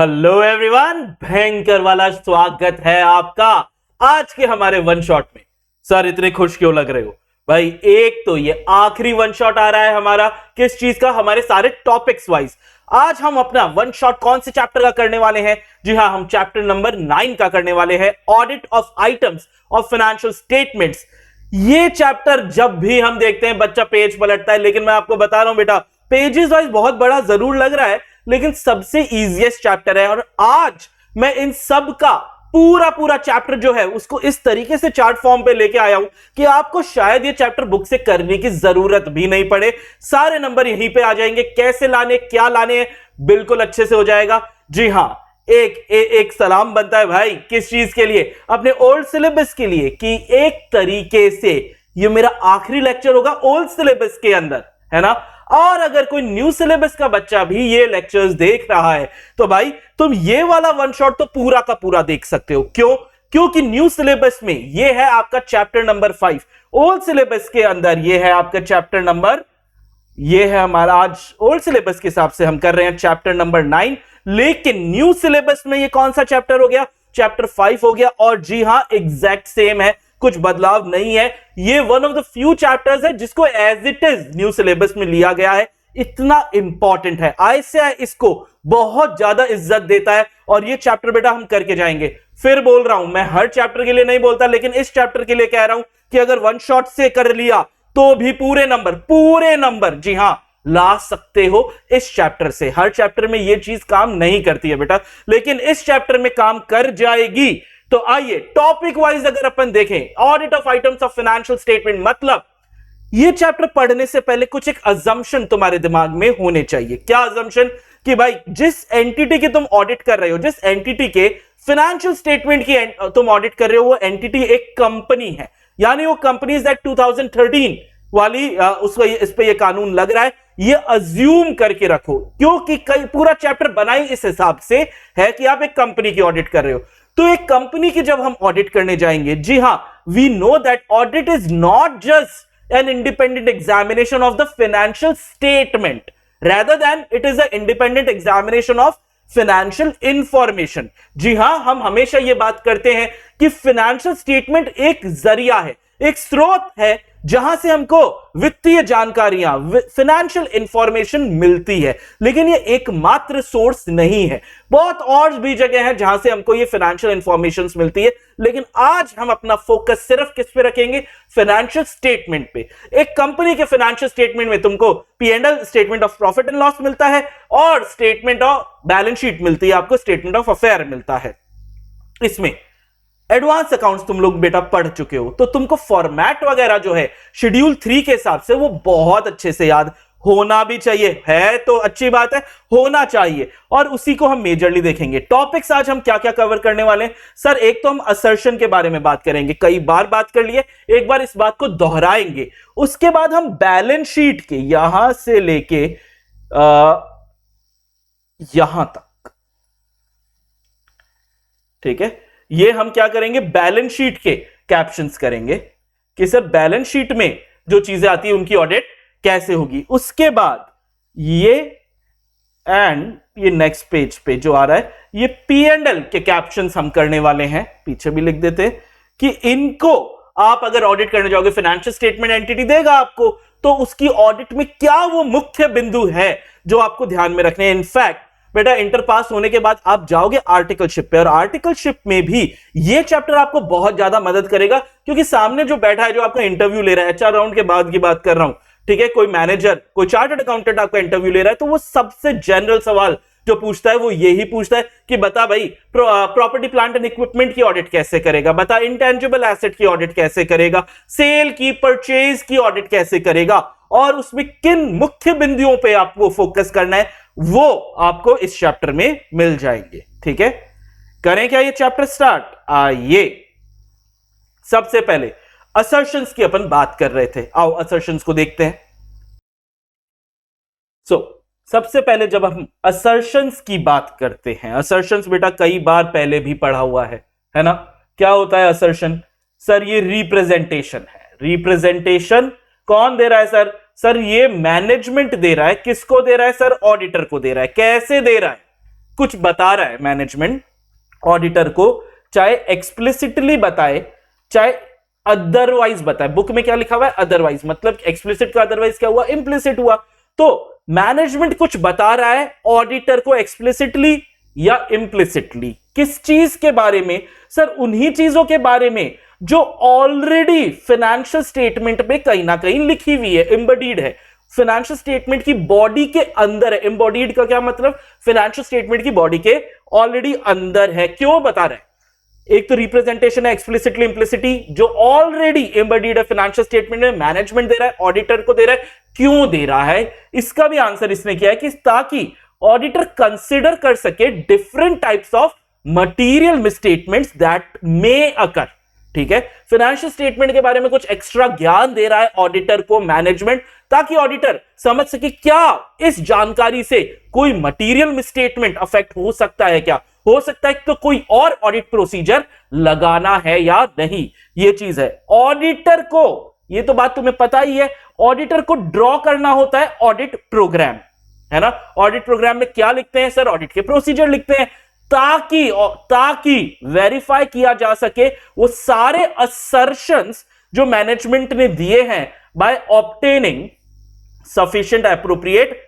Hello everyone, भयंकर वाला स्वागत है आपका आज के हमारे वन शॉट में। सर इतने खुश क्यों लग रहे हो भाई? एक तो ये आखिरी वन शॉट आ रहा है हमारा, किस चीज का? हमारे सारे टॉपिक्स वाइज। आज हम अपना वन शॉट कौन से चैप्टर का करने वाले हैं? जी हां, हम चैप्टर नंबर 9 का करने वाले हैं, audit of items of financial statements. ये चैप्टर जब भी हम देखते हैं बच्चा पेज पलटता है, लेकिन मैं आपको बता रहा हूं बेटा, पेजेस वाइज बहुत बड़ा जरूर लग रहा है लेकिन सबसे इजीएस्ट चैप्टर है। और आज मैं इन सब का पूरा चैप्टर जो है उसको इस तरीके से चार्ट फॉर्म पे लेके आया हूं कि आपको शायद ये चैप्टर बुक से करने की जरूरत भी नहीं पड़े। सारे नंबर यहीं पे आ जाएंगे, कैसे लाने, क्या लाने हैं, बिल्कुल अच्छे से हो जाएगा। जी हां, एक सलाम बनता है भाई, किस चीज के लिए? अपने ओल्ड सिलेबस के लिए, कि एक तरीके से ये मेरा आखिरी लेक्चर होगा ओल्ड सिलेबस के अंदर, है ना। और अगर कोई न्यू सिलेबस का बच्चा भी ये लेक्चर्स देख रहा है तो भाई तुम ये वाला वन शॉट तो पूरा का पूरा देख सकते हो। क्यों? क्योंकि न्यू सिलेबस में ये है आपका चैप्टर नंबर 5, ओल्ड सिलेबस के अंदर ये है आपका चैप्टर नंबर, ये है हमारा आज ओल्ड सिलेबस के हिसाब से हम कर रहे हैं चैप्टर नंबर 9, लेकिन न्यू सिलेबस में ये कौन सा चैप्टर हो गया? चैप्टर 5 हो गया। और जी हां, एग्जैक्ट सेम है, कुछ बदलाव नहीं है। ये one of the few chapters है जिसको as it is new syllabus में लिया गया है। इतना इंपॉर्टेंट है, ICAI इसको बहुत ज्यादा इज्जत देता है। और ये चैप्टर बेटा हम करके जाएंगे। फिर बोल रहा हूं, मैं हर चैप्टर के लिए नहीं बोलता, लेकिन इस चैप्टर के लिए कह रहा हूं कि अगर वन शॉट से कर लिया तो भी पूरे नंबर जी हां ला सकते हो इस चैप्टर से। हर चैप्टर में यह चीज काम नहीं करती है बेटा, लेकिन इस चैप्टर में काम कर जाएगी। तो आइए टॉपिक वाइज अगर अपन देखें, audit of items of financial statement, मतलब ये चैप्टर पढ़ने से पहले कुछ एक अजम्पशन तुम्हारे दिमाग में होने चाहिए। क्या अजम्पशन? कि भाई जिस एंटिटी की तुम ऑडिट कर रहे हो, जिस एंटिटी के फाइनेंशियल स्टेटमेंट की तुम ऑडिट कर रहे हो, वो एंटिटी एक कंपनी है। यानी वो कंपनीज एक्ट 2013 वाली उसका इस पे ये कानून लग रहा है, ये अज्यूम करके रखो, क्योंकि कई पूरा चैप्टर बनाई इस हिसाब से है कि आप एक कंपनी की ऑडिट कर रहे हो। तो एक कंपनी की जब हम ऑडिट करने जाएंगे, जी हां, we know that audit is not just an independent examination of the financial statement, rather than it is an independent examination of financial information। जी हां, हम हमेशा यह बात करते हैं कि फाइनेंशियल स्टेटमेंट एक जरिया है, एक स्रोत है जहां से हमको वित्तीय जानकारियां, फाइनेंशियल इंफॉर्मेशन मिलती है, लेकिन ये एकमात्र सोर्स नहीं है। बहुत और भी जगह है जहां से हमको ये फाइनेंशियल इंफॉर्मेशन मिलती है, लेकिन आज हम अपना फोकस सिर्फ किस पे रखेंगे? फाइनेंशियल स्टेटमेंट पे। एक कंपनी के फाइनेंशियल स्टेटमेंट में तुमको P&L, statement of profit and loss मिलता है, और स्टेटमेंट ऑफ बैलेंस शीट मिलती है, आपको स्टेटमेंट ऑफ अफेयर मिलता है। इसमें एडवांस अकाउंट्स तुम लोग बेटा पढ़ चुके हो, तो तुमको फॉर्मेट वगैरह जो है शेड्यूल 3 के हिसाब से वो बहुत अच्छे से याद होना भी चाहिए। है तो अच्छी बात है, होना चाहिए, और उसी को हम मेजरली देखेंगे। टॉपिक्स आज हम क्या क्या कवर करने वाले हैं? सर एक तो हम असर्शन के बारे में बात करेंगे, कई बार बात कर लिए, एक बार इस बात को दोहराएंगे। उसके बाद हम बैलेंस शीट के यहां से लेके यहां तक, ठीक है, ये हम क्या करेंगे? बैलेंस शीट के कैप्शंस करेंगे कि सर बैलेंस शीट में जो चीजें आती है उनकी ऑडिट कैसे होगी। उसके बाद ये एंड ये नेक्स्ट पेज पे जो आ रहा है, ये P&L के कैप्शंस हम करने वाले हैं। पीछे भी लिख देते हैं कि इनको आप अगर ऑडिट करने जाओगे, फाइनेंशियल स्टेटमेंट एंटिटी देगा आपको, तो उसकी ऑडिट में क्या वो मुख्य बिंदु है जो आपको ध्यान में रखने हैं। इनफैक्ट बेटा इंटर पास होने के बाद आप जाओगे आर्टिकलशिप पे, और आर्टिकलशिप में भी ये चैप्टर आपको बहुत ज्यादा मदद करेगा, क्योंकि सामने जो बैठा है, जो आपका इंटरव्यू ले रहा है, HR राउंड के बाद की बात कर रहा हूं, ठीक है, कोई मैनेजर, कोई चार्टर्ड अकाउंटेंट आपका इंटरव्यू ले रहा है, तो वो सबसे जनरल सवाल जो पूछता है वो यही पूछता है कि बता भाई प्रॉपर्टी प्लांट एंड इक्विपमेंट की ऑडिट कैसे करेगा, बता इंटेंजिबल एसेट की ऑडिट कैसे करेगा, सेल की, परचेज की ऑडिट कैसे करेगा, और उसमें किन मुख्य बिंदुओं पे आपको फोकस करना है, वो आपको इस चैप्टर में मिल जाएंगे। ठीक है, करें क्या ये चैप्टर स्टार्ट? आइए, सबसे पहले असर्शंस की अपन बात कर रहे थे, आओ असर्शंस को देखते हैं। सबसे पहले जब हम असर्शंस की बात करते हैं, असर्शंस बेटा कई बार पहले भी पढ़ा हुआ है ना। क्या होता है असर्शन? सर ये रिप्रेजेंटेशन है। रिप्रेजेंटेशन कौन दे रहा है सर? सर ये मैनेजमेंट दे रहा है। किसको दे रहा है सर? ऑडिटर को दे रहा है। कैसे दे रहा है? कुछ बता रहा है मैनेजमेंट ऑडिटर को, चाहे एक्सप्लिसिटली बताए चाहे अदरवाइज बताए। बुक में क्या लिखा हुआ है? अदरवाइज, मतलब एक्सप्लिसिट का अदरवाइज क्या हुआ? इंप्लिसिट हुआ। तो मैनेजमेंट कुछ बता रहा है ऑडिटर को एक्सप्लिसिटली या इंप्लिसिटली, किस चीज के बारे में? सर उन्हीं चीजों के बारे में जो ऑलरेडी फाइनेंशियल स्टेटमेंट में कहीं ना कहीं लिखी हुई है, एम्बडीड है, फाइनेंशियल स्टेटमेंट की बॉडी के अंदर है। एम्बॉडीड का क्या मतलब? फाइनेंशियल स्टेटमेंट की बॉडी के ऑलरेडी अंदर है। क्यों बता रहे हैं? एक तो रिप्रेजेंटेशन है एक्सप्लिसिटली इंप्लिसिटी, जो ऑलरेडी एम्बडीड है फाइनेंशियल स्टेटमेंट में, मैनेजमेंट दे रहा है, ऑडिटर को दे रहा है। क्यों दे रहा है? इसका भी आंसर इसने किया है कि ताकि ऑडिटर कंसिडर कर सके different types of material misstatements that may occur. ठीक है, फाइनेंशियल स्टेटमेंट के बारे में कुछ एक्स्ट्रा ज्ञान दे रहा है ऑडिटर को मैनेजमेंट, ताकि ऑडिटर समझ सके क्या इस जानकारी से कोई मटीरियल मिसस्टेटमेंट अफेक्ट हो सकता है, क्या हो सकता है तो कोई और ऑडिट प्रोसीजर लगाना है या नहीं। ये चीज है ऑडिटर को, ये तो बात तुम्हें पता ही है, ऑडिटर को ड्रॉ करना होता है ऑडिट प्रोग्राम, है ना। ऑडिट प्रोग्राम में क्या लिखते हैं सर? ऑडिट के प्रोसीजर लिखते हैं, ताकि वेरीफाई किया जा सके वो सारे असर्शंस जो मैनेजमेंट ने दिए हैं by obtaining sufficient appropriate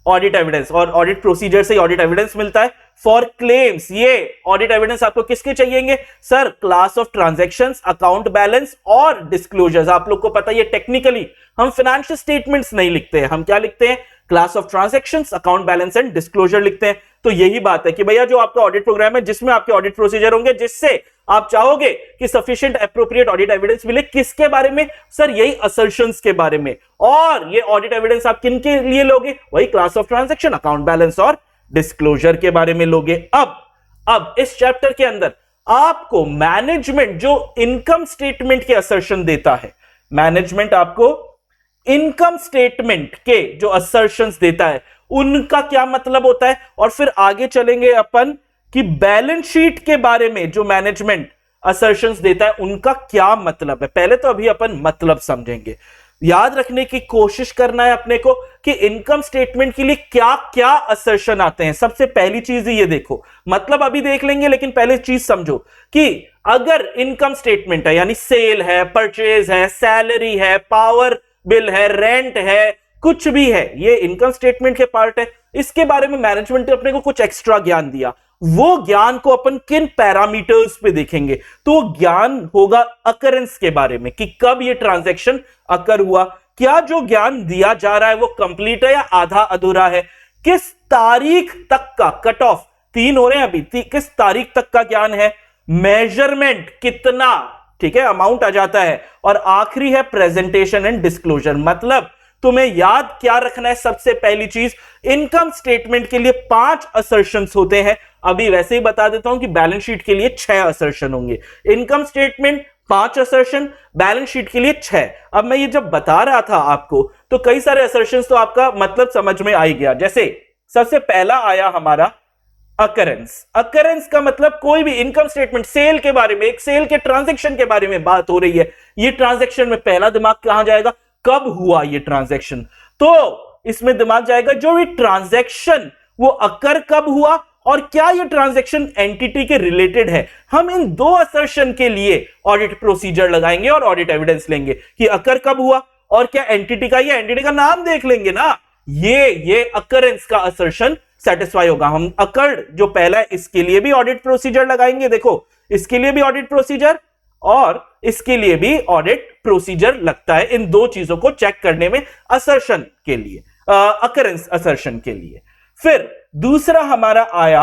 audit evidence. और ऑडिट प्रोसीजर से ऑडिट एविडेंस मिलता है फॉर क्लेम्स। ये ऑडिट एविडेंस आपको किसके चाहिएंगे sir? Class of transactions, account balance और डिस्क्लोजर्स। आप लोग को पता है टेक्निकली हम फाइनेंशियल स्टेटमेंट्स नहीं लिखते हैं, हम क्या लिखते हैं? Class of transactions, account balance and disclosure लिखते हैं। तो यही बात है कि भैया जो आपका ऑडिट प्रोग्राम है जिसमें आपके ऑडिट प्रोसीजर होंगे, जिससे आप चाहोगे कि सफिशिएंट एप्रोप्रिएट ऑडिट एविडेंस मिले, किसके बारे में सर? यही असर्शंस के बारे में। और ये ऑडिट एविडेंस आप किन के लिए लोगे? वही class of transaction, account balance और डिस्क्लोजर के बारे में लोगे। अब इस चैप्टर के अंदर आपको मैनेजमेंट जो इनकम स्टेटमेंट के असर्शन देता है, मैनेजमेंट आपको इनकम स्टेटमेंट के जो असर्शंस देता है उनका क्या मतलब होता है, और फिर आगे चलेंगे अपन कि बैलेंस शीट के बारे में जो मैनेजमेंट असर्शंस देता है उनका क्या मतलब है। पहले तो अभी अपन मतलब समझेंगे। याद रखने की कोशिश करना है अपने को कि इनकम स्टेटमेंट के लिए क्या क्या असर्शन आते हैं। सबसे पहली चीज ये देखो, मतलब अभी देख लेंगे लेकिन पहले चीज समझो कि अगर इनकम स्टेटमेंट है, यानी सेल है, परचेज है, सैलरी है, पावर बिल है, रेंट है, कुछ भी है, ये इनकम स्टेटमेंट के पार्ट है। इसके बारे में मैनेजमेंट ने अपने को कुछ एक्स्ट्रा ज्ञान दिया। वो ज्ञान को अपन किन पैरामीटर्स पे देखेंगे? तो ज्ञान होगा अकरेंस के बारे में कि कब ये ट्रांजैक्शन अकर हुआ। क्या जो ज्ञान दिया जा रहा है वो कंप्लीट है या आधा अधूरा है? किस तारीख तक का कट ऑफ, 3 हो रहे हैं अभी, किस तारीख तक का ज्ञान है? मेजरमेंट कितना, ठीक है, अमाउंट आ जाता है। और आखिरी है प्रेजेंटेशन एंड डिस्क्लोजर। मतलब तुम्हें याद क्या रखना है? सबसे पहली चीज, इनकम स्टेटमेंट के लिए 5 असर्शंस होते हैं। अभी वैसे ही बता देता हूं कि बैलेंस शीट के लिए 6 असर्शन होंगे। Income statement 5 assertion, balance sheet के लिए 6। अब मैं ये जब बता रहा था आपको तो कई सारे असर्शंस तो आपका मतलब समझ में आ ही गया। जैसे सबसे पहला आया हमारा अकरेंस। अकरेंस का मतलब कोई भी इनकम स्टेटमेंट, सेल के बारे में, एक सेल के ट्रांजैक्शन के बारे में बात हो रही है। ये ट्रांजैक्शन में पहला दिमाग कहां जाएगा? कब हुआ ये ट्रांजैक्शन? तो इसमें दिमाग जाएगा जो भी ट्रांजैक्शन वो अकर कब हुआ और क्या ये ट्रांजैक्शन एंटिटी के रिलेटेड है। हम इन 2 असर्शन के लिए ऑडिट प्रोसीजर लगाएंगे और ऑडिट एविडेंस लेंगे कि अकर कब हुआ और क्या एंटिटी का, ये एंटिटी का नाम देख लेंगे ना, ये अकरेंस का असर्शन सेटिस्फाई होगा। हम अकर्ड जो पहला है इसके लिए भी ऑडिट प्रोसीजर लगाएंगे। देखो इसके लिए भी ऑडिट प्रोसीजर और इसके लिए भी ऑडिट प्रोसीजर लगता है, इन 2 चीजों को चेक करने में, असर्शन के लिए, अकरेंस असर्शन के लिए। फिर दूसरा हमारा आया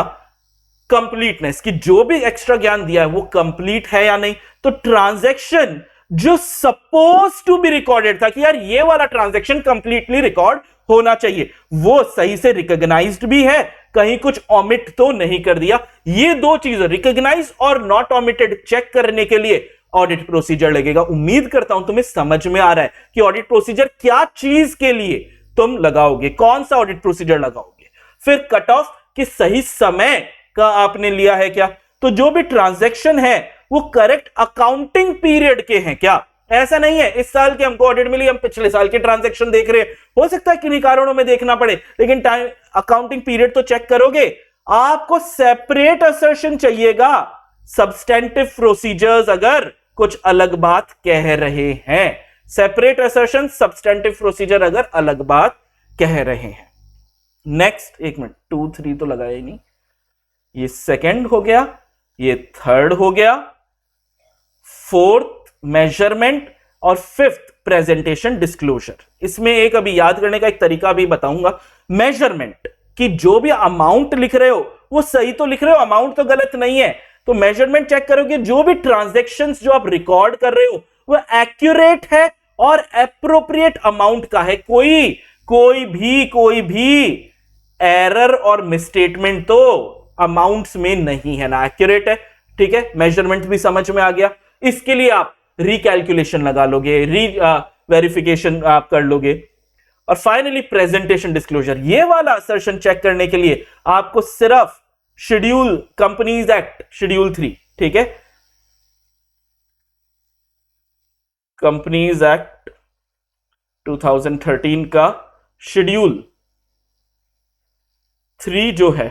कंप्लीटनेस, कि जो भी एक्स्ट्रा ज्ञान दिया है वो कंप्लीट है या नहीं। तो ट्रांजैक्शन जो सपोज टू बी रिकॉर्डेड था कि यार ये वाला ट्रांजैक्शन कंप्लीटली रिकॉर्ड होना चाहिए, वो सही से रिकॉग्नाइज्ड भी है, कहीं कुछ ऑमिट तो नहीं कर दिया। ये 2 चीजें, रिकॉग्नाइज और नॉट ऑमिटेड, चेक करने के लिए ऑडिट प्रोसीजर लगेगा। उम्मीद करता हूं तुम्हें समझ में आ रहा है कि ऑडिट प्रोसीजर क्या चीज के लिए तुम लगाओगे, कौन सा ऑडिट प्रोसीजर लगाओगे। फिर कट ऑफ, कि सही समय का आपने लिया है क्या। तो जो भी ट्रांजैक्शन है वो करेक्ट अकाउंटिंग पीरियड के हैं क्या। ऐसा नहीं है इस साल के हमको ऑडिट मिली, हम पिछले साल के ट्रांजैक्शन देख रहे हैं, हो सकता है किन्हीं कारणों में देखना पड़े, लेकिन टाइम अकाउंटिंग पीरियड तो चेक करोगे। आपको सेपरेट असर्शन चाहिएगा सब्सटेंटिव प्रोसीजर्स अगर कुछ अलग बात कह रहे हैं, सेपरेट असर्शन सब्सटेंटिव प्रोसीजर अगर अलग बात कह रहे हैं। नेक्स्ट, एक मिनट, 2 3 तो लगाया ही नहीं, ये सेकंड हो गया, ये थर्ड हो गया, फोर्थ मेजरमेंट और फिफ्थ प्रेजेंटेशन डिस्क्लोजर। इसमें एक अभी याद करने का एक तरीका भी बताऊंगा। मेजरमेंट कि जो भी अमाउंट लिख रहे हो वो सही तो लिख रहे हो, अमाउंट तो गलत नहीं है, तो मेजरमेंट चेक करोगे जो भी ट्रांजैक्शंस जो आप रिकॉर्ड कर रहे हो वो एक्यूरेट है और एप्रोप्रिएट अमाउंट का है। कोई भी एरर और मिसस्टेटमेंट तो अमाउंट्स में नहीं है ना, एक्यूरेट है। ठीक है, मेजरमेंट भी समझ में आ गया। इसके लिए आप रिकैलकुलेशन लगा लोगे, वेरिफिकेशन आप कर लोगे। और फाइनली प्रेजेंटेशन डिस्क्लोजर, ये वाला असर्शन चेक करने के लिए आपको सिर्फ शेड्यूल, कंपनीज एक्ट शेड्यूल 3, ठीक है, कंपनीज एक्ट 2013 का शेड्यूल 3 जो है,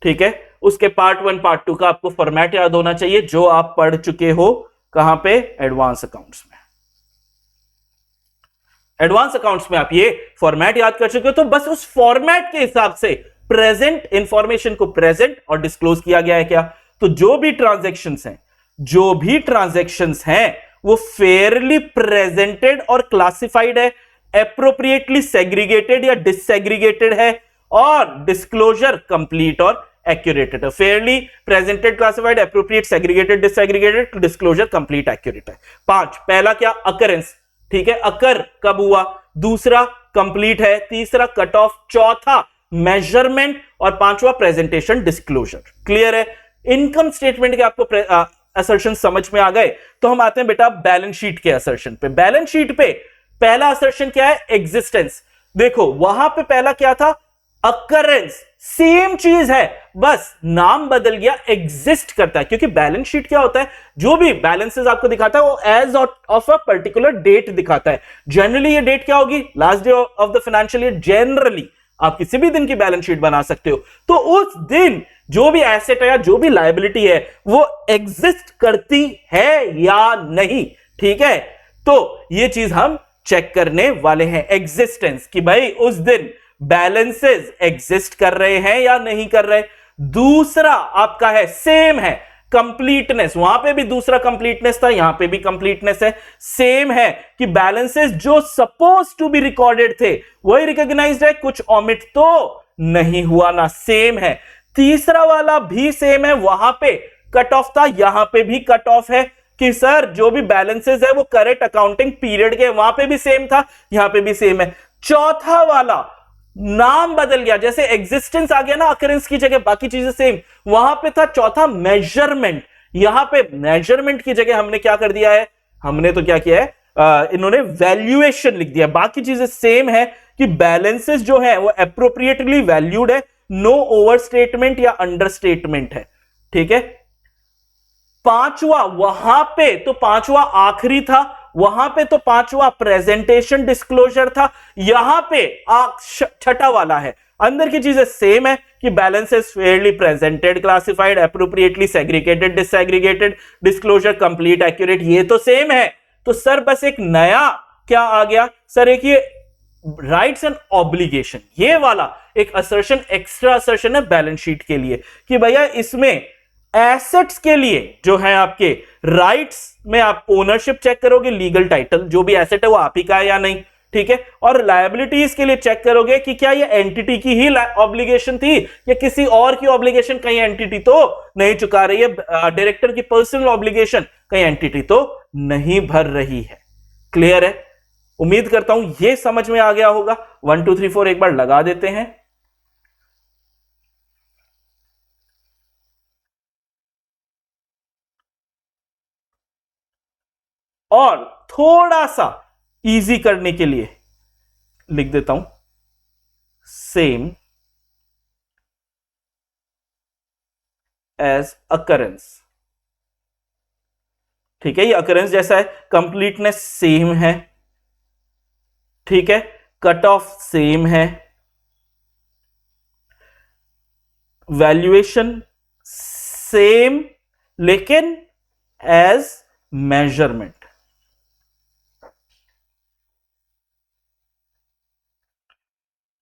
ठीक है, उसके पार्ट 1 पार्ट 2 का आपको फॉर्मेट याद होना चाहिए, जो आप पढ़ चुके हो कहां पे, एडवांस अकाउंट्स में। एडवांस अकाउंट्स में आप ये फॉर्मेट याद कर चुके हो, तो बस उस फॉर्मेट के हिसाब से प्रेजेंट इंफॉर्मेशन को प्रेजेंट और डिस्क्लोज किया गया है क्या। तो जो भी ट्रांजैक्शंस हैं वो फेयरली प्रेजेंटेड और क्लासिफाइड है, एप्रोप्रिएटली सेग्रीगेटेड या डिससेग्रीगेटेड है, और डिस्क्लोजर कंप्लीट और एक्यूरेट है। Fairly presented, classified, appropriate, segregated, disaggregated, disclosure complete, accurate है। 5, पहला क्या, अकरेंस, ठीक है, अकर कब हुआ, दूसरा कंप्लीट है, तीसरा कट ऑफ, चौथा मेजरमेंट और पांचवा प्रेजेंटेशन डिस्क्लोजर। क्लियर है। इनकम स्टेटमेंट के आपको असर्शन समझ में आ गए, तो हम आते हैं बेटा बैलेंस शीट के असर्शन पे। बैलेंस शीट पे पहला असर्शन क्या है, एग्जिस्टेंस। देखो वहां पे पहला क्या था, अकरेंस, सेम चीज है, बस नाम बदल गया, एग्जिस्ट करता है। क्योंकि बैलेंस शीट क्या होता है, जो भी बैलेंसेस आपको दिखाता है वो as of a particular date दिखाता है। जनरली ये डेट क्या होगी, last day of the financial year. Generally आप किसी भी दिन की बैलेंस शीट बना सकते हो, तो उस दिन जो भी एसेट है या जो भी लायबिलिटी है वो एग्जिस्ट करती है या नहीं। ठीक है, तो ये चीज हम चेक करने वाले हैं, एग्जिस्टेंस, कि भाई उस दिन बैलेंसेस एग्जिस्ट कर रहे हैं या नहीं कर रहे। दूसरा आपका है, सेम है, कंप्लीटनेस, वहां पे भी दूसरा कंप्लीटनेस था, यहां पे भी कंप्लीटनेस है, सेम है कि बैलेंसेस जो सपोज टू बी रिकॉर्डेड थे वही रिकॉग्नाइज्ड है, कुछ ऑमिट तो नहीं हुआ ना, सेम है। तीसरा वाला भी सेम है, वहां पे कट ऑफ था, यहां पे भी कट ऑफ है कि सर जो भी बैलेंसेस है वो करेक्ट अकाउंटिंग पीरियड के, वहां पे भी सेम था, यहां पे भी सेम है। चौथा वाला नाम बदल गया, जैसे एग्जिस्टेंस आ गया ना अकरेंस की जगह, बाकी चीजें सेम, वहां पे था चौथा मेजरमेंट, यहां पे मेजरमेंट की जगह हमने क्या कर दिया है, हमने तो क्या किया है, इन्होंने वैल्यूएशन लिख दिया। बाकी चीजें सेम है कि बैलेंसेस जो है वो एप्रोप्रिएटली वैल्यूड है, नो ओवर स्टेटमेंट या अंडर स्टेटमेंट है। ठीक है, पांचवा वहां पे तो पांचवा आखिरी था, वहां पे तो पांचवा प्रेजेंटेशन डिस्क्लोजर था, यहां पे छठा वाला है। अंदर की चीजें सेम है कि balances fairly presented, classified, appropriately segregated, disaggregated, disclosure complete, accurate, ये तो सेम है। तो सर बस एक नया क्या आ गया सर, एक ये राइट्स एंड ऑब्लिगेशन, ये वाला एक असर्शन, एक्स्ट्रा असर्शन है बैलेंस शीट के लिए कि भैया इसमें एसेट्स के लिए जो है आपके राइट्स में आप ओनरशिप चेक करोगे, लीगल टाइटल, जो भी एसेट है वो आप ही का है या नहीं। ठीक है, और लायबिलिटीज के लिए चेक करोगे कि क्या ये एंटिटी की ही ऑब्लिगेशन थी या किसी और की ऑब्लिगेशन, कहीं एंटिटी तो नहीं चुका रही है, डायरेक्टर की पर्सनल ऑब्लिगेशन कहीं एंटिटी तो नहीं भर रही है। क्लियर है, उम्मीद करता हूं ये समझ में आ गया होगा। 1 2 3 4 एक बार लगा देते हैं। और थोड़ा सा इजी करने के लिए लिख देता हूं, सेम एज अकरेंस। ठीक है, ये अकरेंस जैसा है, कंप्लीटनेस सेम है, ठीक है, कट ऑफ सेम है, वैल्यूएशन सेम लेकिन एज मेजरमेंट।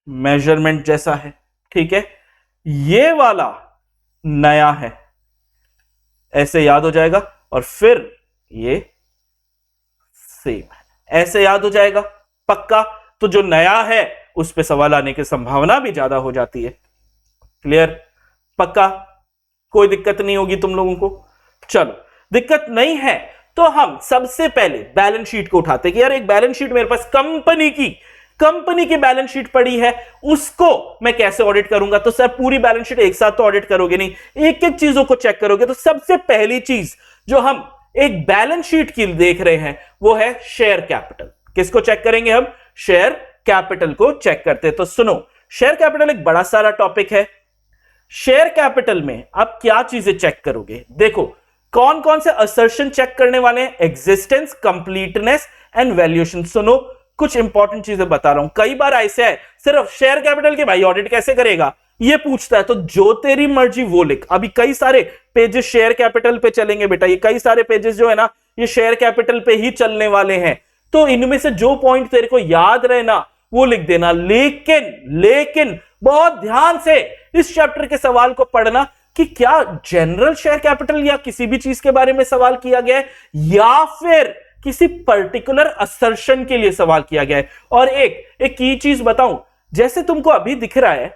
मेजरमेंट जैसा है, ठीक है। ये वाला नया है, ऐसे याद हो जाएगा, और फिर ये सेम है, ऐसे याद हो जाएगा पक्का। तो जो नया है उस पे सवाल आने की संभावना भी ज्यादा हो जाती है। क्लियर? पक्का? कोई दिक्कत नहीं होगी तुम लोगों को? चलो, दिक्कत नहीं है तो हम सबसे पहले बैलेंस शीट को उठाते कि यार एक बैलेंस शीट मेरे पास कंपनी की बैलेंस शीट पड़ी है, उसको मैं कैसे ऑडिट करूंगा? तो सर पूरी बैलेंस शीट एक साथ तो ऑडिट करोगे नहीं, एक एक चीजों को चेक करोगे। तो सबसे पहली चीज जो हम एक बैलेंस शीट की देख रहे हैं वो है शेयर कैपिटल। किसको चेक करेंगे हम? शेयर कैपिटल को चेक करते हैं। तो सुनो, शेयर कैपिटल एक बड़ा सारा टॉपिक है। शेयर कैपिटल में आप क्या चीजें चेक करोगे? देखो, कौन कौन से असर्शन चेक करने वाले हैं? Existence, completeness and valuation. सुनो, कुछ इंपॉर्टेंट चीजें बता रहा हूं। कई बार ऐसे है सिर्फ शेयर कैपिटल के भाई ऑडिट कैसे करेगा ये पूछता है, तो जो तेरी मर्जी वो लिख। अभी कई सारे पेजेस शेयर कैपिटल पे चलेंगे बेटा, ये कई सारे पेजेस जो है ना ये शेयर कैपिटल पे ही चलने वाले हैं। तो इनमें से जो पॉइंट तेरे को याद रहे ना वो लिख देना। लेकिन बहुत ध्यान से इस चैप्टर के सवाल को पढ़ना कि क्या जनरल शेयर कैपिटल या किसी भी चीज के बारे में सवाल किया गया है या फिर किसी पर्टिकुलर असर्शन के लिए सवाल किया गया है। और एक की चीज बताऊं, जैसे तुमको अभी दिख रहा है,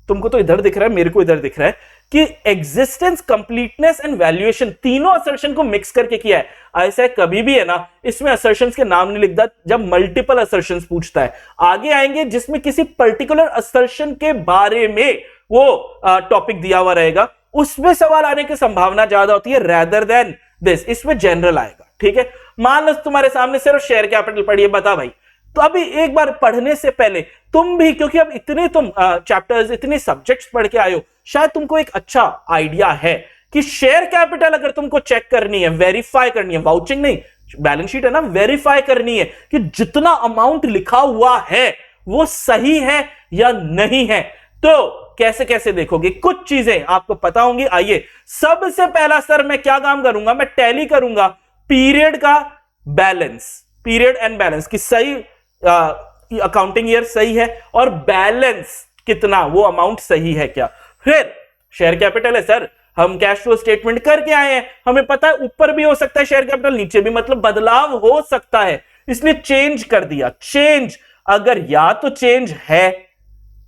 तुमको तो इधर दिख रहा है, मेरे को इधर दिख रहा है कि एग्जिस्टेंस, कंप्लीटनेस एंड वैल्यूएशन तीनों असर्शन को मिक्स करके किया है। ऐसा कभी भी है ना इसमें असर्शंस के नाम नहीं लिखता जब मल्टीपल असर्शंस पूछता है। आगे आएंगे जिसमें किसी पर्टिकुलर असर्शन के बारे में वो टॉपिक दिया हुआ रहेगा, उसमें सवाल आने की संभावना ज्यादा होती है रेदर देन दिस। इसमें जनरल आएगा, ठीक है। मान लो तुम्हारे सामने सिर्फ शेयर कैपिटल पड़ी है, बता भाई। तो अभी एक बार पढ़ने से पहले तुम भी, क्योंकि अब इतने तुम चैप्टर्स, इतने सब्जेक्ट्स पढ़ के आए हो, शायद तुमको एक अच्छा आइडिया है कि शेयर कैपिटल अगर तुमको चेक करनी है, वेरीफाई करनी है, वाउचिंग नहीं, बैलेंस शीट है ना, वेरीफाई करनी है कि जितना अमाउंट लिखा हुआ है वो सही है या नहीं है, तो कैसे कैसे देखोगे? कुछ चीजें आपको पता होंगी। आइए, सबसे पहला सर मैं क्या काम करूंगा? मैं टैली करूंगा पीरियड का बैलेंस, पीरियड एंड बैलेंस की सही अकाउंटिंग ईयर सही है और बैलेंस कितना, वो अमाउंट सही है क्या। फिर शेयर कैपिटल है सर, हम कैश फ्लो स्टेटमेंट करके आए हैं, हमें पता है ऊपर भी हो सकता है शेयर कैपिटल, नीचे भी, मतलब बदलाव हो सकता है, इसलिए चेंज कर दिया। चेंज अगर या तो चेंज है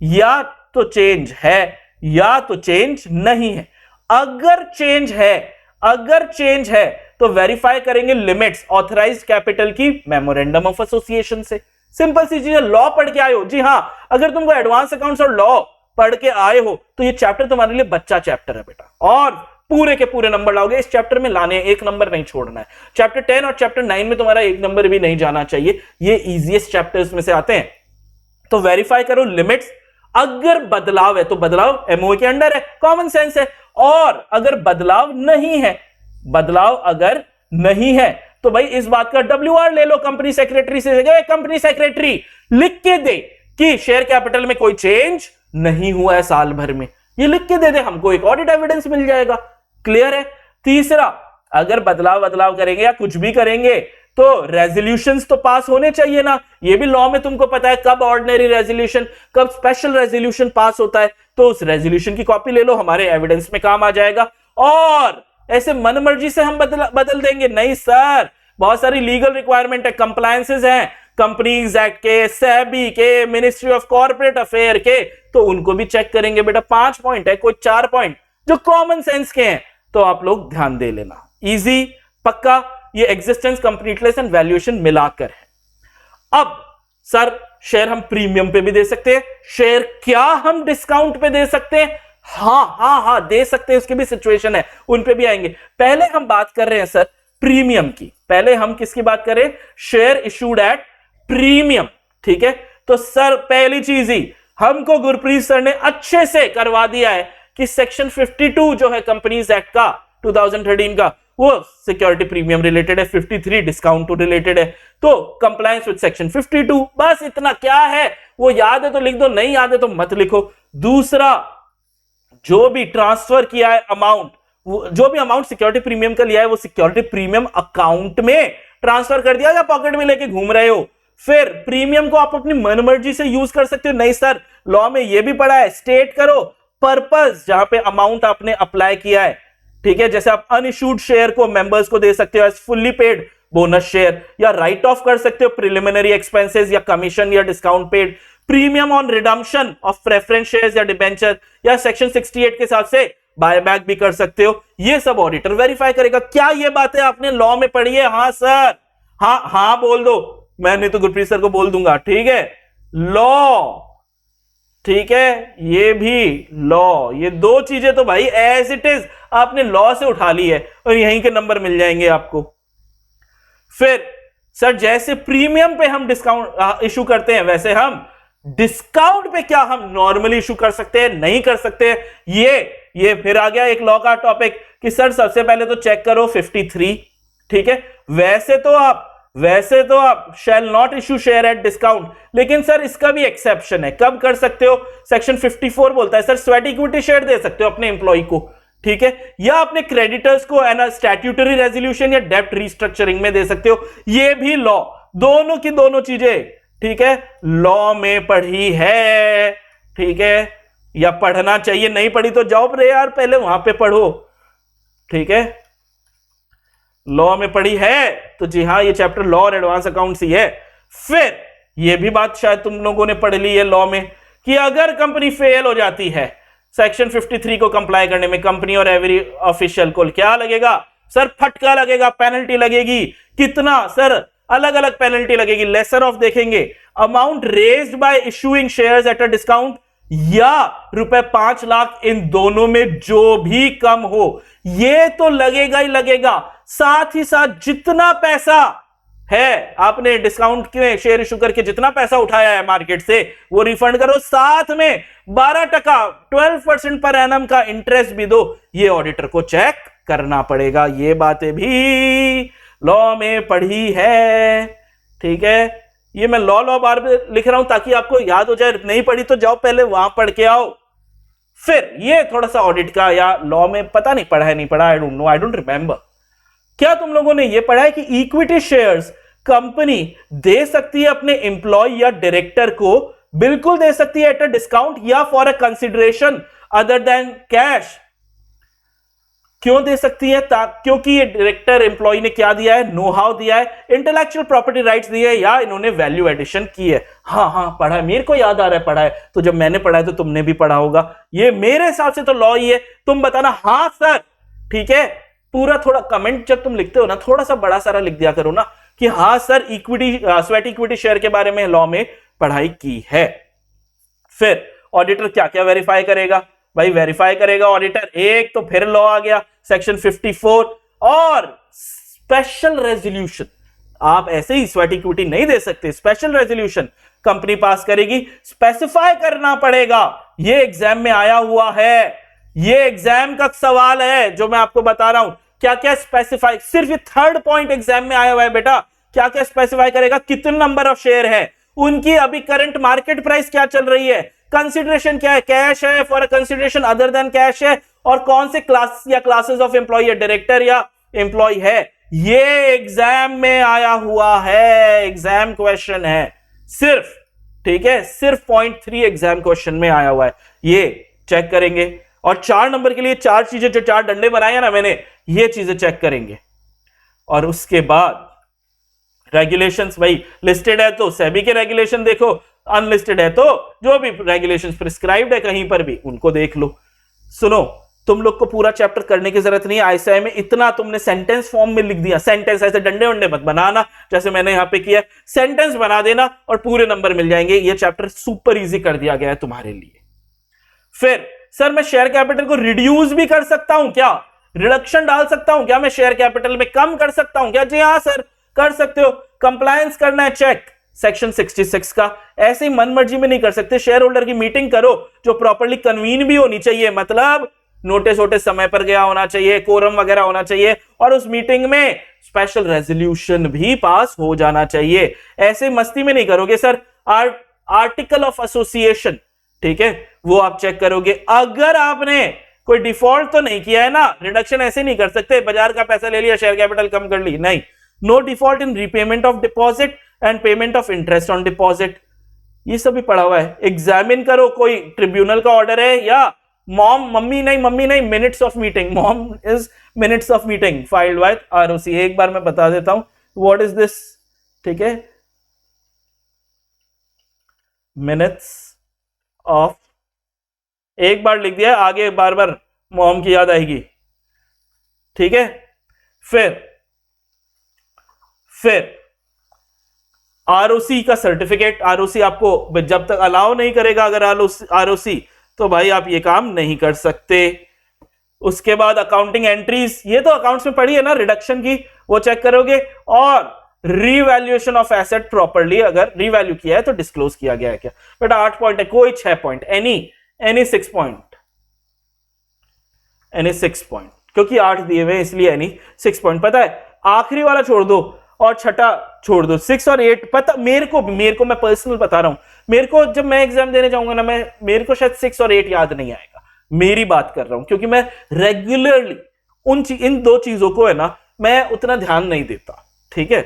या तो चेंज है या तो चेंज नहीं है। अगर चेंज है तो वेरीफाई करेंगे लिमिट्स ऑथराइज्ड कैपिटल की मेमोरेंडम ऑफ एसोसिएशन से। सिंपल सी चीज है। लॉ पढ़ के आए हो, जी हां, अगर तुमको एडवांस अकाउंट्स और लॉ पढ़ के आए हो तो ये चैप्टर तुम्हारे लिए बच्चा चैप्टर है बेटा, और पूरे के पूरे नंबर लाओगे इस चैप्टर में लाने, एक नंबर नहीं छोड़ना है। चैप्टर 10 और चैप्टर 9 में तुम्हारा एक नंबर भी नहीं जाना चाहिए, ये इजीएस्ट चैप्टर्स में से आते हैं। तो वेरीफाई करो लिमिट्स, अगर बदलाव है तो बदलाव एमओए के अंडर है, कॉमन सेंस है। और अगर बदलाव अगर नहीं है तो भाई इस बात का WR ले लो कंपनी सेक्रेटरी से। कंपनी सेक्रेटरी लिख के दे कि शेयर कैपिटल में कोई चेंज नहीं हुआ है साल भर में, ये लिख के दे दे, हमको एक ऑडिट एविडेंस मिल जाएगा। क्लियर है? तीसरा, अगर बदलाव करेंगे या कुछ भी करेंगे तो रेजोल्यूशंस तो पास होने चाहिए ना। ये भी लॉ में तुमको पता है कब ऑर्डिनरी रेजोल्यूशन, कब स्पेशल रेजोल्यूशन पास होता है, तो उस रेजोल्यूशन की कॉपी ले लो, हमारे एविडेंस में काम आ जाएगा। और ऐसे मनमर्जी से हम बदल देंगे नहीं सर, बहुत सारी लीगल रिक्वायरमेंट है, कंप्लायंसेस हैं कंपनीज एक्ट के, सेबी के, मिनिस्ट्री ऑफ कॉर्पोरेट अफेयर के, तो उनको भी चेक करेंगे बेटा। 5 पॉइंट है, कोई 4 पॉइंट जो कॉमन सेंस के हैं, तो आप लोग ध्यान दे लेना। इजी, पक्का। ये एग्जिस्टेंस, कंप्लीटनेस एंड वैल्यूएशन मिलाकर है। अब सर शेयर हम प्रीमियम पे भी दे सकते हैं, शेयर क्या हम डिस्काउंट पे दे सकते हैं? हाँ दे सकते हैं, उसकी भी सिचुएशन है, उन पे भी आएंगे। पहले हम बात कर रहे हैं सर प्रीमियम की, पहले हम किसकी बात कर रहे हैं? शेयर इशूड एट प्रीमियम, ठीक है। तो सर पहली चीज ही हमको गुरप्रीत सर ने अच्छे से करवा दिया है कि सेक्शन 52 जो है कंपनीज एक्ट का 2013 का, वो सिक्योरिटी प्रीमियम रिलेटेड है, 53 डिस्काउंट टू रिलेटेड है, तो कंप्लायंस विद सेक्शन 52, बस इतना। क्या है वो याद है तो लिख दो, नहीं याद है तो मत लिखो। दूसरा, जो भी ट्रांसफर किया है अमाउंट, जो भी अमाउंट सिक्योरिटी प्रीमियम का लिया है वो सिक्योरिटी प्रीमियम अकाउंट में ट्रांसफर कर दिया या पॉकेट में लेके घूम रहे हो। फिर प्रीमियम को आप अपनी मनमर्जी से यूज कर सकते हो। नहीं सर, लॉ में ये भी पढ़ा है, स्टेट करो पर्पस जहां पे अमाउंट आपने अप्लाई किया है। ठीक है, जैसे आप अनइश्यूड शेयर को मेंबर्स को दे सकते हो as fully paid bonus share, या राइट ऑफ कर सकते हो प्रिलिमिनरी एक्सपेंसेस या कमीशन या discount paid, premium on redemption of preference shares या डिबेंचर, या सेक्शन 68 के हिसाब से बायबैक भी कर सकते हो। ये सब ऑडिटर वेरीफाई करेगा। क्या ये बातें आपने लॉ में पढ़ी है? हाँ सर, हाँ बोल दो, मैंने तो गुरप्रीत सर को बोल दूंगा। ठीक है, लॉ, ठीक है, ये भी लॉ, ये दो चीजें तो भाई एज इट इज आपने लॉ से उठा ली है और यहीं के नंबर मिल जाएंगे आपको। फिर सर जैसे प्रीमियम पे हम डिस्काउंट इशू करते हैं, वैसे हम डिस्काउंट पे क्या हम नॉर्मली इशू कर सकते हैं? नहीं कर सकते। ये फिर आ गया एक लॉ का टॉपिक कि सर सबसे पहले तो चेक करो 53। ठीक है, वैसे तो आप shall not issue share at discount, लेकिन सर इसका भी एक्सेप्शन है। कब कर सकते हो? सेक्शन 54 बोलता है सर स्वेट इक्विटी शेयर दे सकते हो अपने एम्प्लॉय को। ठीक है, या अपने क्रेडिटर्स को एना स्टैट्यूटरी रेजोल्यूशन या डेब्ट रीस्ट्रक्चरिंग में दे सकते हो। ये भी लॉ, दोनों की दोनों चीजें, ठीक है, लॉ में पढ़ी है। ठीक है, या पढ़ना चाहिए। नहीं पढ़ी तो जाओ रे यार, पहले वहां पे पढ़ो। ठीक है, लॉ में पढ़ी है तो जी हाँ, ये चैप्टर लॉ और एडवांस अकाउंट्स ही है। फिर ये भी बात शायद तुम लोगों ने पढ़ ली है लॉ में कि अगर कंपनी फेल हो जाती है सेक्शन 53 को कंप्लाई करने में, कंपनी और एवरी ऑफिशियल को क्या लगेगा? सर फटका लगेगा, पेनल्टी लगेगी। कितना? सर अलग अलग पेनल्टी लगेगी। लेसर ऑफ देखेंगे, amount raised bye issuing shares at a discount या ₹5 लाख, इन दोनों में जो भी कम हो, ये तो लगेगा ही लगेगा। साथ ही साथ जितना पैसा है आपने डिस्काउंट के शेयर इशू करके जितना पैसा उठाया है मार्केट से, वो रिफंड करो। साथ में 12% 12% पर एनम का इंटरेस्ट भी दो। ये ऑडिटर को चेक करना पड़ेगा। ये बातें भी लॉ में पढ़ी है। ठीक है, ये मैं लॉ बार लिख रहा हूं ताकि आपको याद हो जाए। नहीं पढ़ी तो जाओ पहले वहां पढ़ के आओ। फिर ये थोड़ा सा ऑडिट का या लॉ में पता नहीं पढ़ा है, नहीं पढ़ा, I don't know, I don't remember. क्या तुम लोगों ने ये पढ़ा है कि इक्विटी शेयर्स कंपनी दे सकती है अपने एम्प्लॉय या डायरेक्टर को? बिल्कुल दे सकती है, एट अ डिस्काउंट या for a consideration other than cash. क्यों दे सकती है? क्योंकि ये डायरेक्टर एम्प्लॉय ने क्या दिया है? नो हाउ दिया है, इंटेलेक्चुअल प्रॉपर्टी राइट्स दिए है, या इन्होंने वैल्यू एडिशन की है। हाँ पढ़ा है, मेरे को याद आ रहा है पढ़ा है। तो जब मैंने पढ़ा है तो तुमने भी पढ़ा होगा। ये मेरे हिसाब से तो लॉ ही है। तुम बताना हाँ सर। ठीक है, पूरा थोड़ा कमेंट जब तुम लिखते हो ना, थोड़ा सा बड़ा सारा लिख दिया करो ना कि हाँ sir equity sweat equity share के बारे में लॉ में पढ़ाई की है। फिर ऑडिटर क्या क्या वेरीफाई करेगा? भाई वेरीफाई करेगा ऑडिटर, एक तो फिर लॉ आ गया सेक्शन 54 और स्पेशल रेजोल्यूशन। आप ऐसे ही स्वेट इक्विटी नहीं दे सकते, स्पेशल रेजोल्यूशन कंपनी पास करेगी। स्पेसिफाई करना पड़ेगा, ये एग्जाम में आया हुआ है, ये एग्जाम का सवाल है जो मैं आपको बता रहा हूं। क्या क्या स्पेसिफाई, सिर्फ ये 3rd पॉइंट एग्जाम में आया हुआ है बेटा। क्या क्या स्पेसिफाई करेगा? कितने नंबर ऑफ शेयर है, उनकी अभी करंट मार्केट प्राइस क्या चल रही है, कंसिडरेशन क्या है, कैश है, for a consideration other than cash है, और कौन से क्लास या क्लासेस ऑफ एम्प्लॉय या डायरेक्टर या एम्प्लॉय है। ये एग्जाम में आया हुआ है, एग्जाम क्वेश्चन है सिर्फ। ठीक है, सिर्फ पॉइंट 3 एग्जाम क्वेश्चन में आया हुआ है, ये चेक करेंगे। और 4 नंबर के लिए 4 चीजें, जो 4 डंडे बनाए हैं ना मैंने, ये चीजें चेक करेंगे। और उसके बाद रेगुलेशंस, भाई लिस्टेड है तो सेबी के रेगुलेशन देखो, अनलिस्टेड है तो जो भी रेगुलेशंस प्रिस्क्राइब्ड है कहीं पर भी उनको देख लो। सुनो, तुम लोग को पूरा चैप्टर करने की जरूरत नहीं है। आईसीआई में इतना तुमने सेंटेंस फॉर्म में लिख दिया। सेंटेंस ऐसे डंडे वंडे मत बनाना जैसे मैंने यहां पे किया, सेंटेंस बना देना और पूरे नंबर मिल जाएंगे। ये चैप्टर सुपर इजी कर दिया गया है तुम्हारे लिए। फिर सर मैं शेयर कैपिटल को रिड्यूस भी कर सकता हूं क्या? रिडक्शन डाल सकता हूं क्या? मैं शेयर कैपिटल में कम कर सकता हूं क्या? जी हाँ सर, कर सकते हो। कंप्लायंस करना है चेक सेक्शन 66 का। ऐसे ही मन मर्जी में नहीं कर सकते। शेयर होल्डर की मीटिंग करो जो प्रॉपर्ली कन्वीन भी होनी चाहिए, मतलब नोटिस वोटिस समय पर गया होना चाहिए, कोरम वगैरह होना चाहिए, और उस मीटिंग में स्पेशल रेजोल्यूशन भी पास हो जाना चाहिए। ऐसे मस्ती में नहीं करोगे सर। आर्टिकल ऑफ एसोसिएशन ठीक है, वो आप चेक करोगे। अगर आपने कोई डिफॉल्ट तो नहीं किया है ना, रिडक्शन ऐसे नहीं कर सकते, बाजार का पैसा ले लिया, शेयर कैपिटल कम कर ली, नहीं। No default in repayment of deposit and payment of interest on deposit, ये सब भी पढ़ा हुआ है। एग्जामिन करो, कोई ट्रिब्यूनल का ऑर्डर है या मम्मी नहीं, minutes of meeting, mom is minutes of meeting filed by ROC. एक बार मैं बता देता हूं व्हाट इज दिस, ठीक है, मिनट्स ऑफ, एक बार लिख दिया, आगे बार बार मॉम की याद आएगी, ठीक है। फिर आरओसी का सर्टिफिकेट, आरओसी आपको जब तक अलाउ नहीं करेगा अगर आरओसी, तो भाई आप ये काम नहीं कर सकते। उसके बाद अकाउंटिंग एंट्रीज, ये तो अकाउंट्स में पड़ी है ना रिडक्शन की, वो चेक करोगे। और रीवैल्यूएशन ऑफ एसेट प्रॉपर्ली, अगर रीवैल्यू किया है तो डिस्क्लोज किया गया है क्या। बेटा 8 पॉइंट है, कोई 6 point, any 6 point, any 6 point, क्योंकि 8 दिए हुए इसलिए एनी 6 पॉइंट। पता है आखिरी वाला छोड़ दो और छठा छोड़ दो, 6 और 8। पता मेरे को मैं पर्सनल बता रहा हूं, मेरे को जब मैं एग्जाम देने जाऊंगा ना, मेरे को शायद 6 और 8 याद नहीं आएगा, मेरी बात कर रहा हूं, क्योंकि मैं रेगुलरली इन दो चीजों को है ना, मैं उतना ध्यान नहीं देता, ठीक है।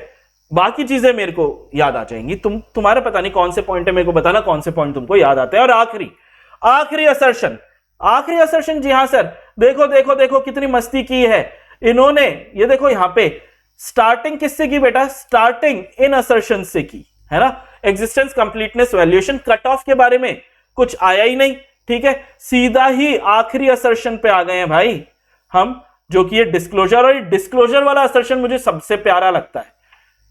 बाकी चीजें मेरे को याद आ जाएंगी, तुम्हारा पता नहीं कौन से पॉइंट है, मेरे को बताना कौन से पॉइंट तुमको याद आते हैं। और आखिरी असर्शन, जी हां सर, देखो कितनी मस्ती की है इन्होंने। ये देखो यहां पे स्टार्टिंग किससे की बेटा, स्टार्टिंग इन असर्शन से की है ना। Existence, completeness, valuation, cut off के बारे में कुछ आया ही नहीं, ठीक है। सीधा ही आखिरी असर्शन पे आ गए हैं भाई हम, जो कि ये डिस्क्लोजर। और ये डिस्क्लोजर वाला असर्शन मुझे सबसे प्यारा लगता है।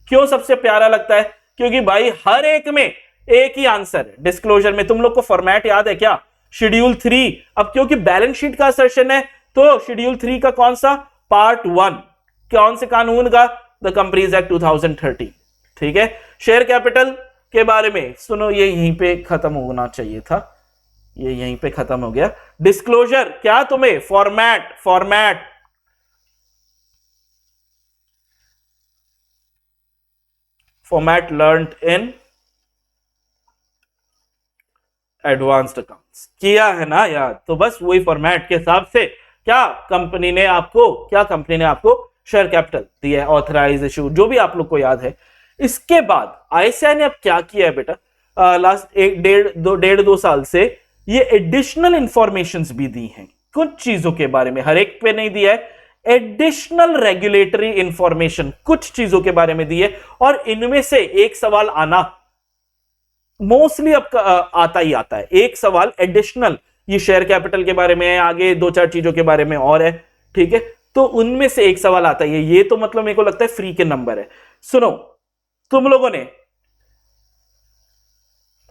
क्यों सबसे प्यारा लगता है, क्योंकि भाई हर एक में एक ही आंसर है। डिस्क्लोजर में तुम लोग को फॉर्मेट याद है क्या, शेड्यूल 3। अब क्योंकि बैलेंस शीट का असर्शन है, तो शेड्यूल 3 का कौन सा, पार्ट 1, कौन से कानून का, द कंपनीज एक्ट 2013, ठीक है। शेयर कैपिटल के बारे में सुनो, ये यहीं पे खत्म होना चाहिए था, ये यहीं पे खत्म हो गया। डिस्क्लोजर क्या तुम्हें, फॉर्मेट लर्न्ड इन एडवांस्ड अकाउंट्स किया है ना यार, तो बस वही फॉर्मेट के हिसाब से क्या कंपनी ने आपको शेयर कैपिटल दिया है, ऑथराइज इशू, जो भी आप लोग को याद है। इसके बाद आईसीआई ने अब क्या किया है बेटा, लास्ट 1.5-2 साल से ये एडिशनल इंफॉर्मेशंस भी दी हैं कुछ चीजों के बारे में, हर एक पे नहीं दिया है, एडिशनल रेगुलेटरी इंफॉर्मेशन कुछ चीजों के बारे में दी है। और इनमें से एक सवाल आना मोस्टली अब आता ही आता है, एक सवाल एडिशनल, ये शेयर कैपिटल के बारे में है, आगे 2-4 चीजों के बारे में और है, ठीक है। तो उनमें से एक सवाल आता है, ये तो मतलब मेरे को लगता है फ्री के नंबर है। सुनो तुम लोगों ने,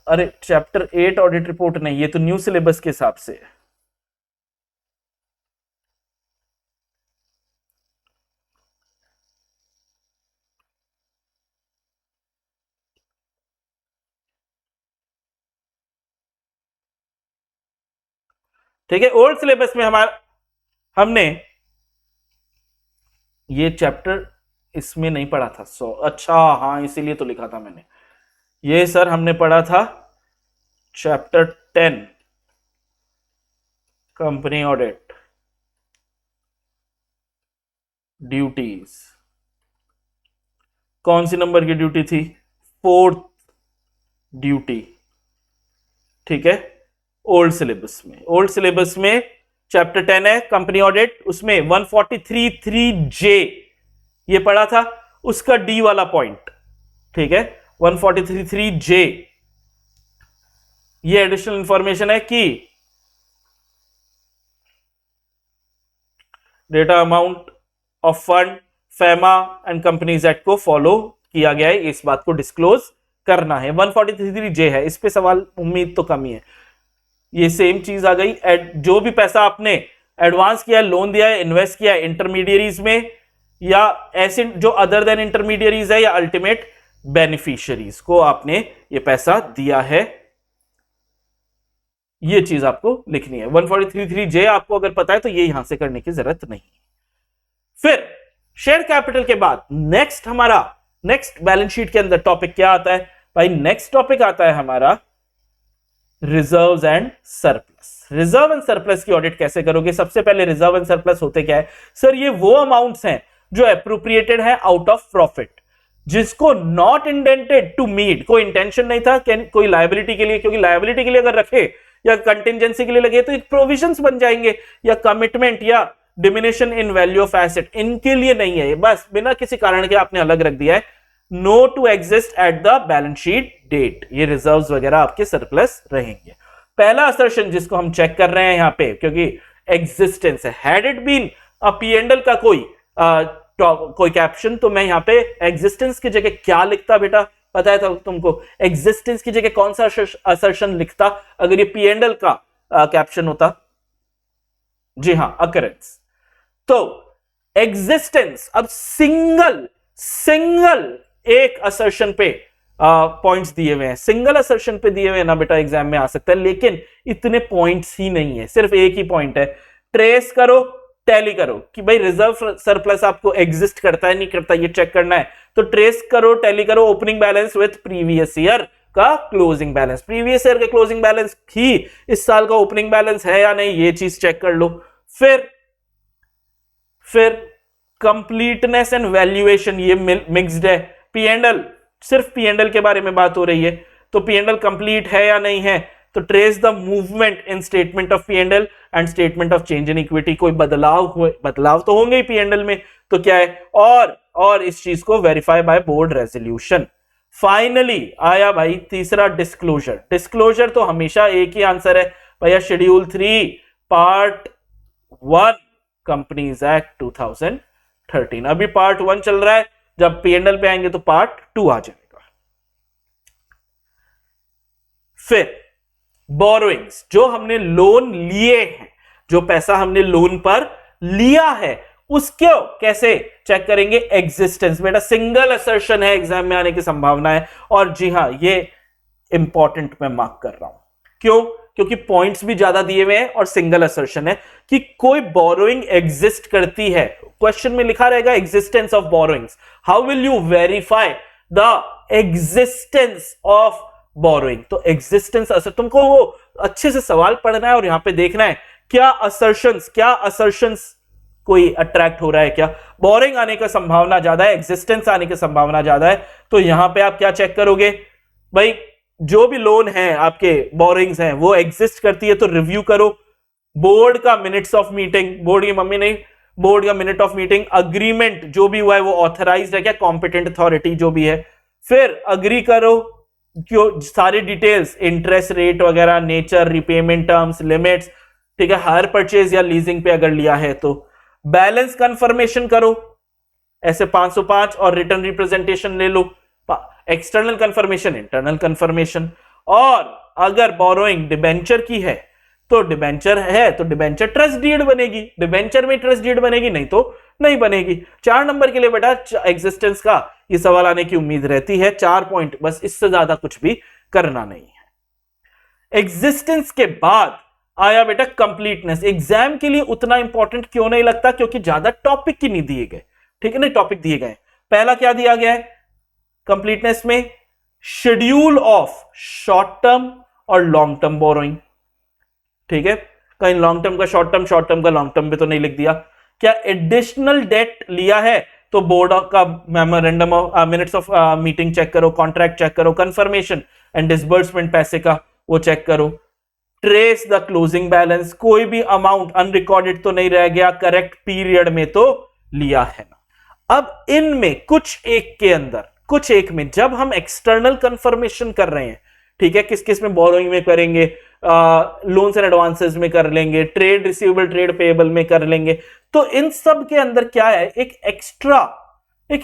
अरे चैप्टर 8 ऑडिट रिपोर्ट नहीं, ये तो न्यू सिलेबस के हिसाब से है। ठीक है, ओल्ड सिलेबस में हमने ये चैप्टर इसमें नहीं पढ़ा था, अच्छा हाँ, इसीलिए तो लिखा था मैंने ये सर, हमने पढ़ा था चैप्टर 10 कंपनी ऑडिट ड्यूटीज। कौन सी नंबर की ड्यूटी थी, 4th ड्यूटी, ठीक है। ओल्ड सिलेबस में चैप्टर 10 है कंपनी ऑडिट, उसमें 143(3)J ये पढ़ा था, उसका डी वाला पॉइंट, ठीक है। 143(3)J ये एडिशनल इंफॉर्मेशन है कि data amount of fund, FEMA and companies act को फॉलो किया गया है, इस बात को डिस्क्लोज करना है। 143(3)J है, इस पे सवाल उम्मीद तो कम ही है। ये सेम चीज आ गई, जो भी पैसा आपने एडवांस किया, लोन दिया है, इन्वेस्ट किया है इंटरमीडियरीज में, या ऐसे जो अदर देन इंटरमीडियरीज है, या अल्टीमेट बेनिफिशियरीज को आपने ये पैसा दिया है, ये चीज आपको लिखनी है। 143(3)J आपको अगर पता है तो ये यहां से करने की जरूरत नहीं। फिर शेयर कैपिटल के बाद नेक्स्ट बैलेंस शीट के अंदर टॉपिक क्या आता है भाई, नेक्स्ट टॉपिक आता है हमारा reserves and surplus. Reserve and surplus की ऑडिट कैसे करोगे? सबसे पहले रिजर्व एंड सरप्लस होते क्या है सर? ये वो अमाउंट्स हैं जो एप्रोप्रिएटेड है आउट ऑफ प्रॉफिट, जिसको नॉट इंडेंटेड टू मीट, कोई इंटेंशन नहीं था कोई लायबिलिटी के लिए, क्योंकि लायबिलिटी के लिए अगर रखे या कंटिजेंसी के लिए लगे तो एक प्रोविजंस बन जाएंगे, या कमिटमेंट या diminishing in value of asset, इनके लिए नहीं है। बस बिना किसी कारण के आपने अलग रख दिया है, no to exist at the balance sheet date, ये रिजर्व्स वगैरह आपके सरप्लस रहेंगे। पहला असर्शन जिसको हम चेक कर रहे हैं यहां पे, क्योंकि एग्जिस्टेंस है, हैड इट बीन अ पीएनडल का कोई कैप्शन, तो मैं यहां पे एग्जिस्टेंस की जगह क्या लिखता बेटा? पता है था तुमको? एग्जिस्टेंस की जगह कौन सा असर्शन लिखता अगर ये पीएनडल का कैप्शन होता? जी हां, अकरेंस। तो एग्जिस्टेंस, अब सिंगल एक असर्शन पे पॉइंट्स दिए हुए हैं, सिंगल असर्शन पे दिए हुए हैं ना बेटा, एग्जाम में आ सकता है, लेकिन इतने पॉइंट्स ही नहीं है, सिर्फ एक ही पॉइंट है। ट्रेस करो, टैली करो कि भाई रिजर्व सरप्लस आपको एग्जिस्ट करता है नहीं करता, ये चेक करना है। तो ट्रेस करो, टैली करो opening balance with previous year का क्लोजिंग बैलेंस, प्रीवियस ईयर का क्लोजिंग बैलेंस ही इस साल का ओपनिंग बैलेंस है या नहीं, ये चीज चेक कर लो। फिर कंप्लीटनेस एंड वैल्यूएशन, ये मिक्स्ड है। पीएनडल, सिर्फ पीएनडल के बारे में बात हो रही है, तो पीएनडल कंप्लीट है या नहीं है, तो trace the movement in statement of पीएनडल and statement of change in equity, कोई बदलाव तो होंगे ही पीएनडल में, तो क्या है, और इस चीज को verify by board resolution. Finally आया भाई तीसरा, डिस्क्लोजर। डिस्क्लोजर तो हमेशा एक ही आंसर है भैया, शेड्यूल 3 पार्ट 1 कंपनीज एक्ट 2013। अभी पार्ट 1 चल रहा है, जब पीएनडल पे आएंगे तो पार्ट 2 आ जाएगा। फिर बोरोइंग्स, जो हमने लोन लिए हैं, जो पैसा हमने लोन पर लिया है, उसको कैसे चेक करेंगे? एग्जिस्टेंस। बेटा सिंगल असर्शन है, एग्जाम में आने की संभावना है, और जी हां ये इंपॉर्टेंट मैं मार्क कर रहा हूं। क्यों? क्योंकि पॉइंट्स भी ज्यादा दिए हुए हैं और सिंगल असर्शन है कि कोई बोरोइंग एग्जिस्ट करती है। क्वेश्चन में लिखा रहेगा existence of borrowings, how will you verify the existence of borrowing? तो एग्जिस्टेंस असर, तुमको वो अच्छे से सवाल पढ़ना है और यहां पे देखना है क्या असर्शंस कोई अट्रैक्ट हो रहा है क्या? बोरिंग आने का संभावना ज्यादा है, एग्जिस्टेंस आने की संभावना ज्यादा है, तो यहां पे आप क्या चेक करोगे? भाई जो भी लोन है आपके, बोरिंग्स हैं, वो एग्जिस्ट करती है तो रिव्यू करो। बोर्ड का मिनट्स ऑफ मीटिंग, बोर्ड की मम्मी नहीं, बोर्ड का मिनट ऑफ मीटिंग, अग्रीमेंट जो भी हुआ है वो ऑथराइज्ड है क्या? कॉम्पिटेंट अथॉरिटी जो भी है। फिर अग्री करो क्यों, सारी डिटेल्स, इंटरेस्ट रेट वगैरह, नेचर, रिपेमेंट टर्म्स, लिमिट्स, ठीक है, हायर परचेज या लीजिंग पे अगर लिया है तो। बैलेंस कंफर्मेशन करो, ऐसे 505 और रिटर्न रिप्रेजेंटेशन ले लो, एक्सटर्नल कंफर्मेशन, इंटरनल कंफर्मेशन। और अगर बोरोइंग डिबेंचर की है तो डिबेंचर है तो डिबेंचर ट्रस्ट डीड बनेगी, डिबेंचर में ट्रस्ट डीड बनेगी, नहीं तो नहीं बनेगी। 4 नंबर के लिए बेटा एग्जिस्टेंस का ये सवाल आने की उम्मीद रहती है, 4 पॉइंट, बस इससे ज्यादा कुछ भी करना नहीं है। एग्जिस्टेंस के बाद आया बेटा कंप्लीटनेस। एग्जाम के लिए उतना इंपॉर्टेंट क्यों नहीं लगता? क्योंकि ज्यादा टॉपिक की नहीं दिए गए, ठीक है ना, टॉपिक दिए गए। पहला क्या दिया गया है कंप्लीटनेस में? शेड्यूल ऑफ शॉर्ट टर्म और लॉन्ग टर्म बोरोइंग, ठीक है, कहीं लॉन्ग टर्म का शॉर्ट टर्म का लॉन्ग टर्म भी तो नहीं लिख दिया। क्या एडिशनल डेट लिया है तो बोर्ड का memorandum of minutes of meeting check करो, कॉन्ट्रैक्ट चेक करो, कंफर्मेशन एंड डिसबर्समेंट पैसे का वो चेक करो। ट्रेस द क्लोजिंग बैलेंस, कोई भी अमाउंट अनरिकॉर्डेड तो नहीं रह गया, करेक्ट पीरियड में तो लिया है ना। अब इनमें कुछ एक में जब हम एक्सटर्नल कंफर्मेशन कर रहे हैं, ठीक है, किस किस में? बोरोइंग में करेंगे, लोन्स एंड एडवांसेस में कर लेंगे, ट्रेड रिसीवेबल ट्रेड पेएबल में कर लेंगे, तो इन सब के अंदर क्या है? एक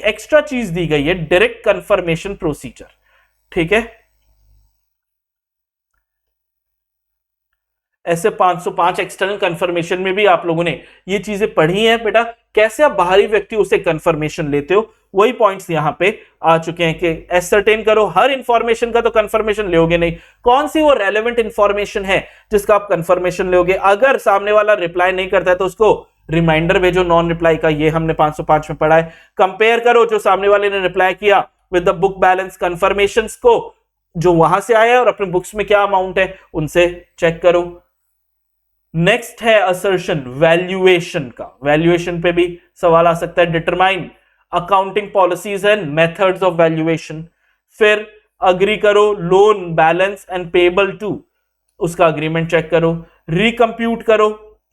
एक्स्ट्रा चीज दी गई है, डायरेक्ट कंफर्मेशन प्रोसीजर, ठीक है। ऐसे 505 एक्सटर्नल कंफर्मेशन में भी आप लोगों ने ये चीजें पढ़ी हैं बेटा, कैसे आप बाहरी व्यक्ति उसे कंफर्मेशन लेते हो, वही पॉइंट्स यहां पे आ चुके हैं कि एसर्टेन करो। हर इंफॉर्मेशन का तो कंफर्मेशन लोगे नहीं, कौन सी वो रेलेवेंट इंफॉर्मेशन है जिसका आप कंफर्मेशन लोगे। अगर सामने वाला रिप्लाई नहीं करता है तो उसको रिमाइंडर भेजो नॉन रिप्लाई का, ये हमने 505 में पढ़ा है। कंपेयर करो जो सामने वाले ने रिप्लाई किया with the book balance confirmations को, जो वहां से आया है और अपने बुक्स में क्या अमाउंट है उनसे चेक करो। नेक्स्ट है असर्शन वैल्यूएशन का। वैल्यूएशन पे भी सवाल आ सकता है। Determine accounting policies and methods of valuation. फिर अग्री करो loan balance and payable to, उसका अग्रीमेंट चेक करो। रिकंप्यूट करो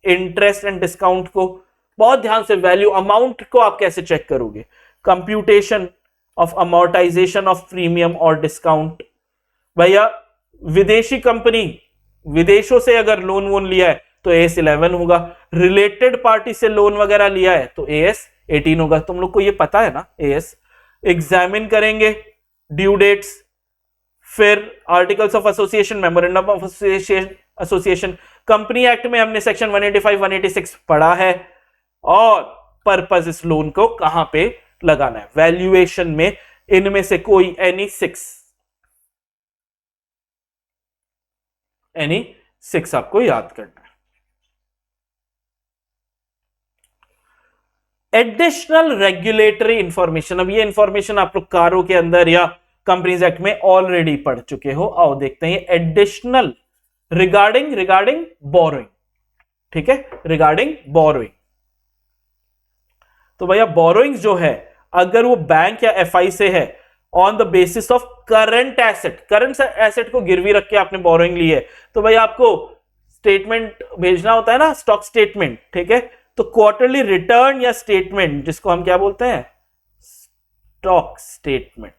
इंटरेस्ट एंड डिस्काउंट को। बहुत ध्यान से वैल्यू अमाउंट को आप कैसे चेक करोगे। Computation of amortisation of premium और डिस्काउंट। भैया विदेशी कंपनी विदेशों से अगर लोन वोन लिया है तो AS 11 होगा। रिलेटेड पार्टी से लोन वगैरह लिया है तो AS 18 होगा। तुम लोग को ये पता है ना। AS एग्जामिन करेंगे ड्यू डेट्स। फिर articles of association, memorandum of association. Company act में हमने सेक्शन 185 186 पढ़ा है और पर्पस इस लोन को कहां पे लगाना है। वैल्यूएशन में इनमें से कोई एनी सिक्स आपको याद करना है। Additional regulatory information. अब ये इंफॉर्मेशन आप लोग कारों के अंदर या कंपनीज एक्ट में ऑलरेडी पढ़ चुके हो। आओ देखते हैं एडिशनल रिगार्डिंग बोरोइंग। ठीक है, रिगार्डिंग बोरोइंग। तो भैया बोरोइंग जो है अगर वो बैंक या FI से है on the basis of current asset को गिरवी रख के आपने बोरोइंग ली है तो भाई आपको स्टेटमेंट भेजना होता है ना, स्टॉक स्टेटमेंट। ठीक है, तो क्वार्टरली रिटर्न या स्टेटमेंट जिसको हम क्या बोलते हैं, स्टॉक स्टेटमेंट।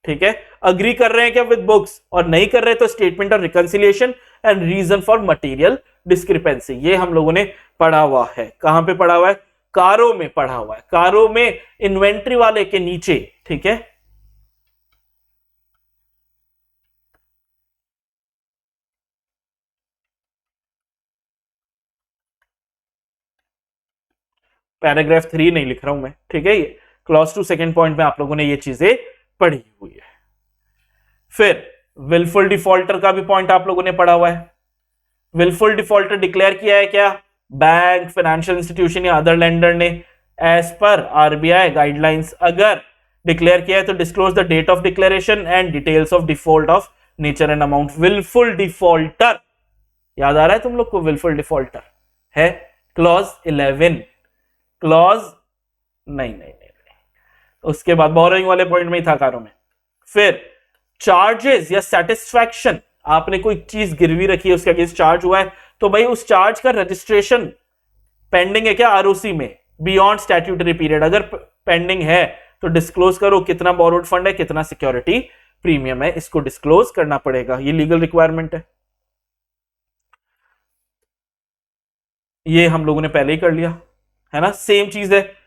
ठीक है, अग्री कर रहे हैं क्या विद बुक्स और नहीं कर रहे तो स्टेटमेंट और reconciliation and reason for material discrepancy. ये हम लोगों ने पढ़ा हुआ है। कहां पे पढ़ा हुआ है, कारों में पढ़ा हुआ है। कारों में इन्वेंट्री वाले के नीचे। ठीक है, पैराग्राफ 3 नहीं लिख रहा हूं मैं। ठीक है, ये क्लॉज टू सेकंड पॉइंट में आप लोगों ने ये चीजें पढ़ी हुई है। फिर विलफुल डिफॉल्टर का भी पॉइंट आप लोगों ने पढ़ा हुआ है। विलफुल डिफॉल्टर डिक्लेयर किया है क्या, बैंक, फाइनेंशियल इंस्टीट्यूशन या अदर लेंडर ने एज पर RBI गाइडलाइंस। अगर डिक्लेयर किया है तो disclose the date of declaration and details of default of nature and amount. Wilful defaulter याद आ रहा है तुम लोग को, विलफुल डिफॉल्टर है क्लॉज 11। क्लॉज नहीं, उसके बाद बोरोइंग वाले पॉइंट में ही था कारों में। फिर चार्जेस या सेटिस्फैक्शन, आपने कोई चीज गिरवी रखी है उसके अगेंस्ट चार्ज हुआ है तो भाई उस चार्ज का रजिस्ट्रेशन पेंडिंग है क्या ROC में बियॉन्ड स्टैट्यूटरी पीरियड। अगर पेंडिंग है तो डिस्क्लोज करो कितना बोरोड फंड है, कितना सिक्योरिटी प्रीमियम है, इसको डिस्क्लोज करना पड़ेगा। ये लीगल रिक्वायरमेंट है। ये हम लोगों ने पहले ही कर लिया है ना, सेम चीज है।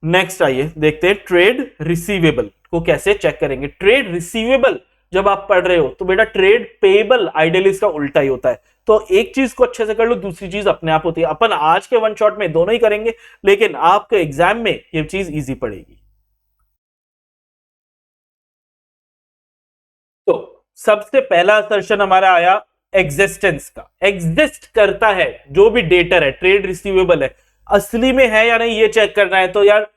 नेक्स्ट आइए देखते हैं ट्रेड रिसीवेबल को कैसे चेक करेंगे। ट्रेड रिसीवेबल जब आप पढ़ रहे हो तो बेटा ट्रेड पेबल आइडियली इसका उल्टा ही होता है। तो एक चीज को अच्छे से कर लो, दूसरी चीज अपने आप होती है। अपन आज के वन शॉट में दोनों ही करेंगे लेकिन आपके एग्जाम में ये चीज इजी पड़ेगी। तो सबसे पहला असर्शन हमारा आया एग्जिस्टेंस का। एग्जिस्ट करता है जो भी डेटर है, ट्रेड रिसीवेबल है, असली में है या नहीं ये चेक करना है। तो यार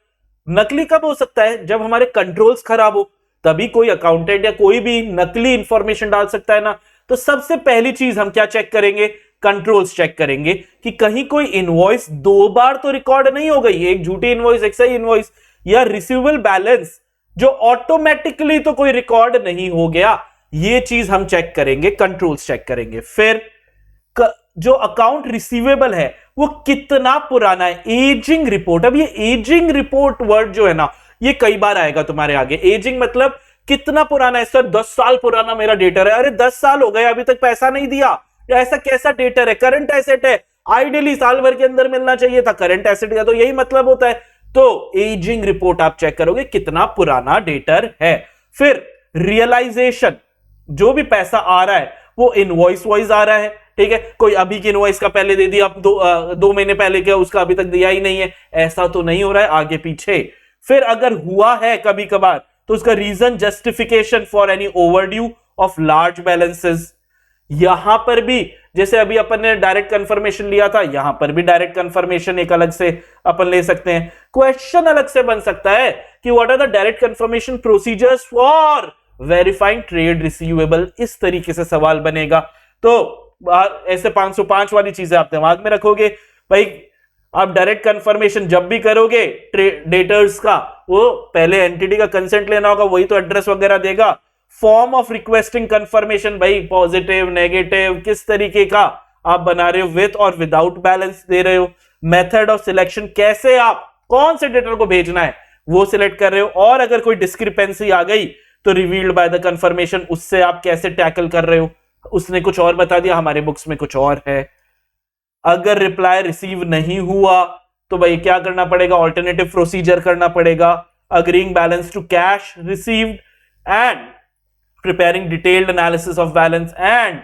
नकली कब हो सकता है, जब हमारे कंट्रोल्स खराब हो, तभी कोई अकाउंटेंट या कोई भी नकली इंफॉर्मेशन डाल सकता है ना। तो सबसे पहली चीज हम क्या चेक करेंगे, कंट्रोल्स चेक करेंगे कि कहीं कोई इनवॉइस 2 बार तो रिकॉर्ड नहीं हो गई, एक झूठी इनवॉइस, एक सही इनवॉइस, या रिसीवेबल बैलेंस जो ऑटोमेटिकली तो कोई रिकॉर्ड नहीं हो गया। ये चीज हम चेक करेंगे, कंट्रोल्स चेक करेंगे। फिर जो अकाउंट रिसीवेबल है वो कितना पुराना है, एजिंग रिपोर्ट। अब ये एजिंग रिपोर्ट वर्ड जो है ना ये कई बार आएगा तुम्हारे आगे। एजिंग मतलब कितना पुराना है सर, 10 साल पुराना मेरा डेटर है। अरे 10 साल हो गए अभी तक पैसा नहीं दिया, ऐसा कैसा डेटर है, करंट एसेट है, आइडियली साल भर के अंदर मिलना चाहिए था, करंट एसेट का तो यही मतलब होता है। तो एजिंग रिपोर्ट आप चेक करोगे कितना पुराना डेटर है। फिर रियलाइजेशन, जो भी पैसा आ रहा है वो इनवॉइस वाइज आ रहा है। ठीक है, कोई अभी की इनवॉइस का पहले दे दिया, अब 2 महीने पहले क्या उसका अभी तक दिया ही नहीं है, ऐसा तो नहीं हो रहा है, आगे पीछे। फिर अगर हुआ है कभी कभार तो उसका reason, justification for any overdue of large balances. यहां पर भी जैसे अभी अपन ने डायरेक्ट कंफर्मेशन लिया था, यहां पर भी डायरेक्ट कंफर्मेशन एक अलग से अपन ले सकते हैं। क्वेश्चन अलग से बन सकता है कि what are the direct confirmation procedures for verifying trade receivable, इस तरीके से सवाल बनेगा। तो ऐसे 505 वाली चीजें आप दिमाग में रखोगे भाई। आप डायरेक्ट कंफर्मेशन जब भी करोगे डेटर्स का, वो पहले एंटिटी का कंसेंट लेना होगा, वही तो एड्रेस वगैरह देगा। फॉर्म ऑफ रिक्वेस्टिंग कंफर्मेशन भाई, पॉजिटिव नेगेटिव किस तरीके का आप बना रहे हो, विथ और विदाउट बैलेंस दे रहे हो। मेथड ऑफ सिलेक्शन, कैसे आप कौन से डेटर को भेजना है वो सिलेक्ट कर रहे हो, और अगर कोई डिस्क्रिपेंसी आ गई तो रिवील्ड बाय द कंफर्मेशन, उससे आप कैसे टैकल कर रहे हो। उसने कुछ और बता दिया, हमारे बुक्स में कुछ और है। अगर रिप्लाई रिसीव नहीं हुआ तो भाई क्या करना पड़ेगा, ऑल्टरनेटिव प्रोसीजर करना पड़ेगा। Agreeing balance to cash received and preparing detailed analysis of balance and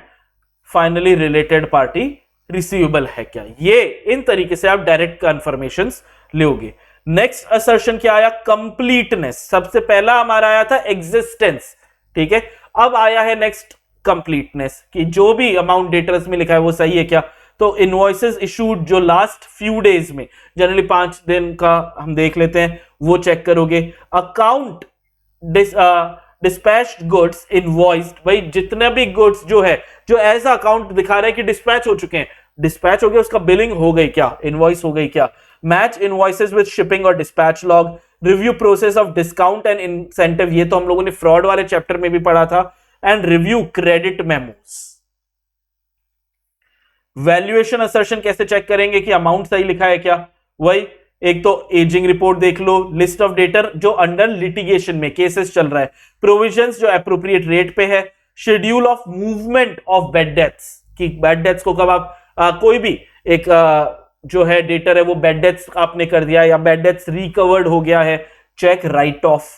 finally related party receivable है क्या, ये इन तरीके से आप डायरेक्ट कंफर्मेशंस लोगे। नेक्स्ट असर्शन क्या आया, कंप्लीटनेस। सबसे पहला हमारा आया था एग्जिस्टेंस, ठीक है। अब आया है नेक्स्ट कंप्लीटनेस, कि जो भी अमाउंट डेटर्स में लिखा है वो सही है क्या। तो इनवॉइसेस इशूड जो लास्ट फ्यू डेज में, जनरली 5 दिन का हम देख लेते हैं, वो चेक करोगे। अकाउंट डिस्पैच्ड गुड्स इनवॉइस्ड, भाई जितने भी गुड्स जो है, जो ऐसा अकाउंट दिखा रहा है कि डिस्पैच हो चुके हैं, डिस्पैच हो गया, उसका बिलिंग हो गई क्या, इनवॉइस हो गई क्या। मैच इनवॉइसेस विद शिपिंग और dispatch log. Review process of discount and incentive, ये तो हम लोगों ने फ्रॉड वाले चैप्टर में भी पढ़ा था। And review credit memos. Valuation assertion कैसे चेक करेंगे कि अमाउंट सही लिखा है क्या, वही एक तो एजिंग रिपोर्ट देख लो, लिस्ट ऑफ डेटर जो अंडर लिटिगेशन में केसेस चल रहा है, प्रोविजंस जो एप्रोप्रिएट रेट पे है, schedule of movement of bed deaths, कि बेड डेथ्स को कब आप कोई भी एक जो है डेटर है वो बेड डेथ्स आपने कर दिया या बेड डेथ्स रिकवर्ड हो गया है, चेक राइट ऑफ।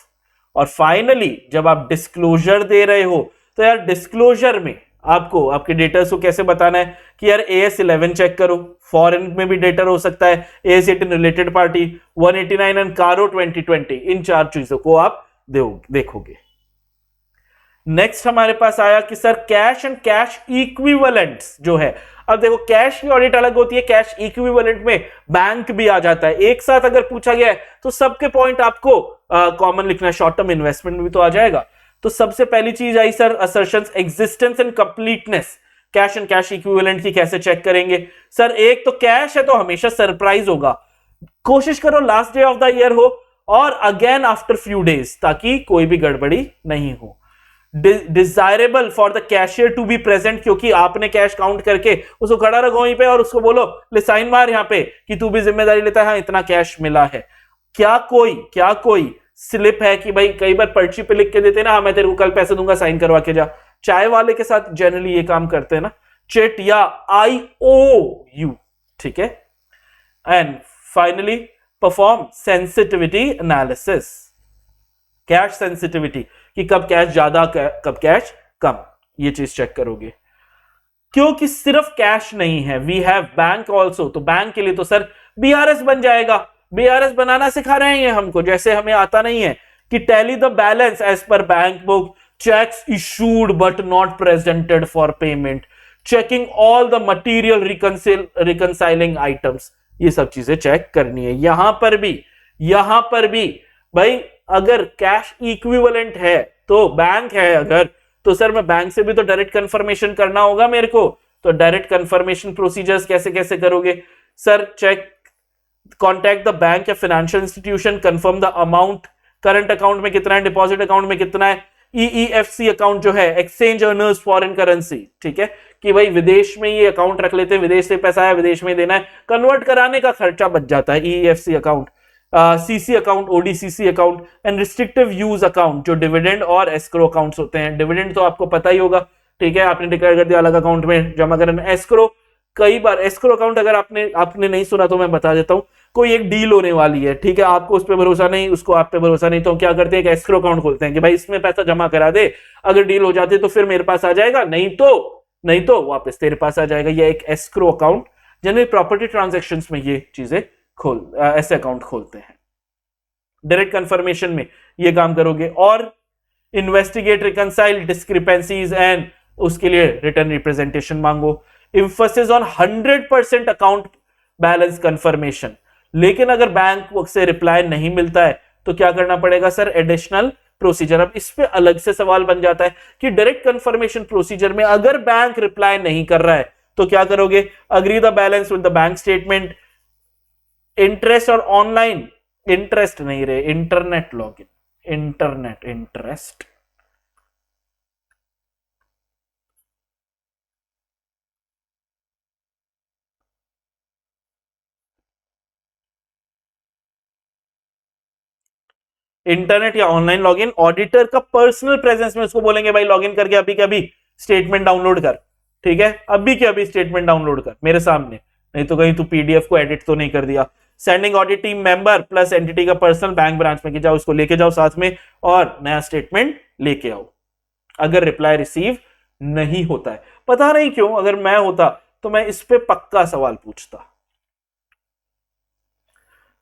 और फाइनली जब आप डिस्क्लोजर दे रहे हो तो यार डिस्क्लोजर में आपको आपके डेटर्स को कैसे बताना है कि यार AS11 चेक करो, फॉरेन में भी डेटर हो सकता है, AS18 रिलेटेड पार्टी, 189 एंड कारो 2020, इन 4 चीजों को आप देखोगे। नेक्स्ट हमारे पास आया कि sir cash and cash equivalents जो है। अब देखो कैश की ऑडिट अलग होती है, कैश इक्विवेलेंट में बैंक भी आ जाता है। एक साथ अगर पूछा गया है तो सबके पॉइंट आपको कॉमन लिखना है, शॉर्ट टर्म इन्वेस्टमेंट भी तो आ जाएगा। तो सबसे पहली चीज आई sir assertions existence and completeness. Cash and cash equivalent की कैसे चेक करेंगे सर, एक तो कैश है तो हमेशा सरप्राइज होगा, कोशिश करो last day of the year हो और अगेन आफ्टर फ्यू डेज, ताकि कोई भी गड़बड़ी नहीं हो। Desirable for the cashier to be present, क्योंकि आपने कैश काउंट करके उसको खड़ा रखो वहीं पे और उसको बोलो ले साइन मार यहां पे कि तू भी जिम्मेदारी लेता है, हाँ इतना कैश मिला है। क्या कोई स्लिप है कि भाई कई बार पर्ची पे लिख के देते हैं ना, हाँ मैं तेरे को कल पैसे दूंगा साइन करवा के जा, चाय वाले के साथ जनरली ये काम करते हैं ना, चिट या IOU, ठीक है। And finally perform sensitivity analysis, cash sensitivity कि कब कैश ज्यादा कब कैश कम, ये चीज चेक करोगे। क्योंकि सिर्फ कैश नहीं है, वी हैव बैंक ऑल्सो, तो बैंक के लिए तो सर BRS बन जाएगा। BRS बनाना सिखा रहे हैं हमको, जैसे हमें आता नहीं है कि tally the balance as per bank book, cheques issued but not presented for payment, checking all the material reconciling items, ये सब चीजें चेक करनी है। यहां पर भी भाई अगर कैश इक्विवेलेंट है तो बैंक है अगर, तो सर मैं बैंक से भी तो डायरेक्ट कंफर्मेशन करना होगा मेरे को। तो डायरेक्ट कंफर्मेशन प्रोसीजर्स कैसे कैसे करोगे sir, check contact the bank या financial institution, confirm the amount, current account में कितना है, डिपॉजिट अकाउंट में कितना है, EEFC अकाउंट जो है एक्सचेंज अर्नर्स फॉरेन करेंसी, ठीक है, कि भाई विदेश में ये अकाउंट रख लेते हैं, विदेश से पैसा आया विदेश में देना है, कन्वर्ट कराने का खर्चा बच जाता है, EEFC account, CC account, ODCC account and restrictive use account जो डिविडेंड और एस्क्रो अकाउंट्स होते हैं। डिविडेंड तो आपको पता ही होगा, ठीक है, आपने डिक्लेयर कर दिया अलग अकाउंट में जमा करना। एस्क्रो, कई बार एस्क्रो अकाउंट अगर आपने नहीं सुना तो मैं बता देता हूं, कोई एक डील होने वाली है, ठीक है, आपको उस पर भरोसा नहीं, उसको आप पे भरोसा नहीं, तो क्या करते हैं एक एस्क्रो अकाउंट खोलते हैं कि भाई इसमें पैसा जमा करा दे, अगर डील हो जाती है तो फिर मेरे पास आ जाएगा, नहीं तो वापस तेरे पास आ जाएगा। ये एक escrow account, generally property transactions में ये चीजें ऐसे अकाउंट खोलते हैं। डायरेक्ट कंफर्मेशन में ये काम करोगे। और इन्वेस्टिगेट रिकंसाइल डिस्क्रिपेंसीज एंड उसके लिए रिटर्न रिप्रेजेंटेशन मांगो। Infosys on 100% account balance confirmation. लेकिन अगर बैंक से रिप्लाई नहीं मिलता है तो क्या करना पड़ेगा सर, एडिशनल प्रोसीजर। अब इस पे अलग से सवाल बन जाता है कि डायरेक्ट कंफर्मेशन प्रोसीजर में अगर बैंक रिप्लाई नहीं कर रहा है तो क्या करोगे, agree the balance with the bank statement, interest और ऑनलाइन, इंटरेस्ट नहीं रहे, internet login, internet interest, internet या ऑनलाइन लॉगिन, ऑडिटर का पर्सनल प्रेजेंस में उसको बोलेंगे भाई लॉगिन करके अभी के अभी स्टेटमेंट डाउनलोड कर, ठीक है, अभी के अभी स्टेटमेंट डाउनलोड कर मेरे सामने, नहीं तो कहीं तू पीडीएफ को एडिट तो नहीं कर दिया। Sending audit team member plus entity का पर्सनल बैंक ब्रांच में जाओ, उसको लेके जाओ साथ में और नया स्टेटमेंट लेके आओ अगर रिप्लाई रिसीव नहीं होता है। पता नहीं क्यों, अगर मैं होता तो मैं इस पे पक्का सवाल पूछता।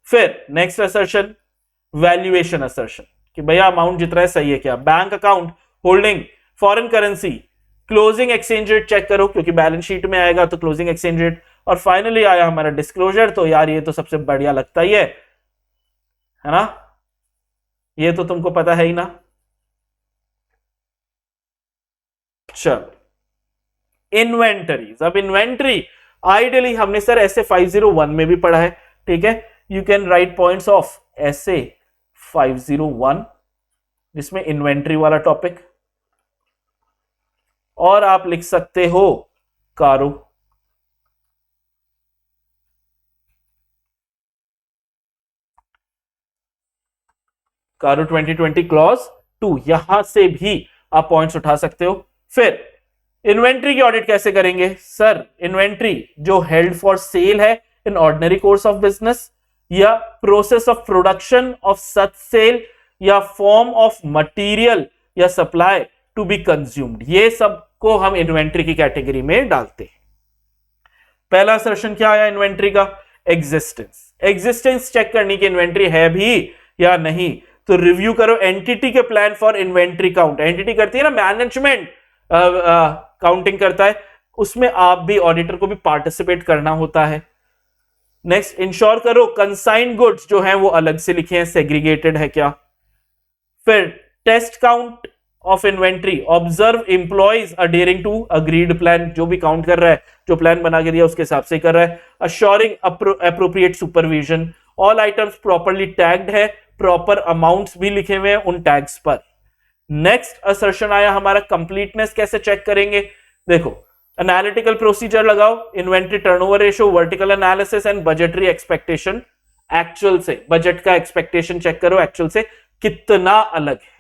फिर नेक्स्ट असर्शन, वैल्यूएशन असर्शन, कि भैया अमाउंट जितना है सही है क्या, bank account holding foreign currency, closing exchange rate check करो क्योंकि बैलेंस शीट में आएगा तो क्लोजिंग एक्सचेंज रेट, और फाइनली आया हमारा डिस्क्लोजर। तो यार ये तो सबसे बढ़िया लगता ही है ना, ये तो तुमको पता है ही ना। चलो इन्वेंटरीज, अब इन्वेंटरी आइडियली हमने सर ऐसे 501 में भी पढ़ा है, ठीक है, you can write points of ऐसे 501 जिसमें इन्वेंट्री वाला टॉपिक, और आप लिख सकते हो कारो, कारो 2020 क्लॉज 2, यहां से भी आप पॉइंट्स उठा सकते हो। फिर इन्वेंट्री की ऑडिट कैसे करेंगे सर, इन्वेंट्री जो हेल्ड फॉर सेल है in ordinary course of business, या process of production of such sale, या फॉर्म ऑफ मटेरियल या सप्लाई टू बी कंज्यूम्ड, ये सब को हम इन्वेंट्री की कैटेगरी में डालते हैं। पहला असर्शन क्या आया इन्वेंट्री का, एग्जिस्टेंस, एग्जिस्टेंस चेक करनी कि इन्वेंट्री है भी या नहीं, तो रिव्यू करो एंटिटी के plan for inventory count, entity करती है ना मैनेजमेंट काउंटिंग करता है, उसमें आप भी ऑडिटर को भी पार्टिसिपेट करना होता है। नेक्स्ट इंश्योर करो कंसाइंड गुड्स जो हैं वो अलग से लिखे हैं, सेग्रीगेटेड है क्या। फिर test count of inventory, observe employees adhering to agreed plan, जो भी काउंट कर रहा है जो प्लान बना के दिया उसके हिसाब से कर रहा है। Assuring appropriate supervision, all items properly tagged है, प्रॉपर अमाउंट्स भी लिखे हुए हैं उन टैग्स पर। नेक्स्ट असर्शन आया हमारा कंप्लीटनेस कैसे चेक करेंगे, देखो एनालिटिकल प्रोसीजर लगाओ, inventory turnover ratio, vertical analysis and budgetary expectation, actual से बजट का एक्सपेक्टेशन चेक करो एक्चुअल से कितना अलग है।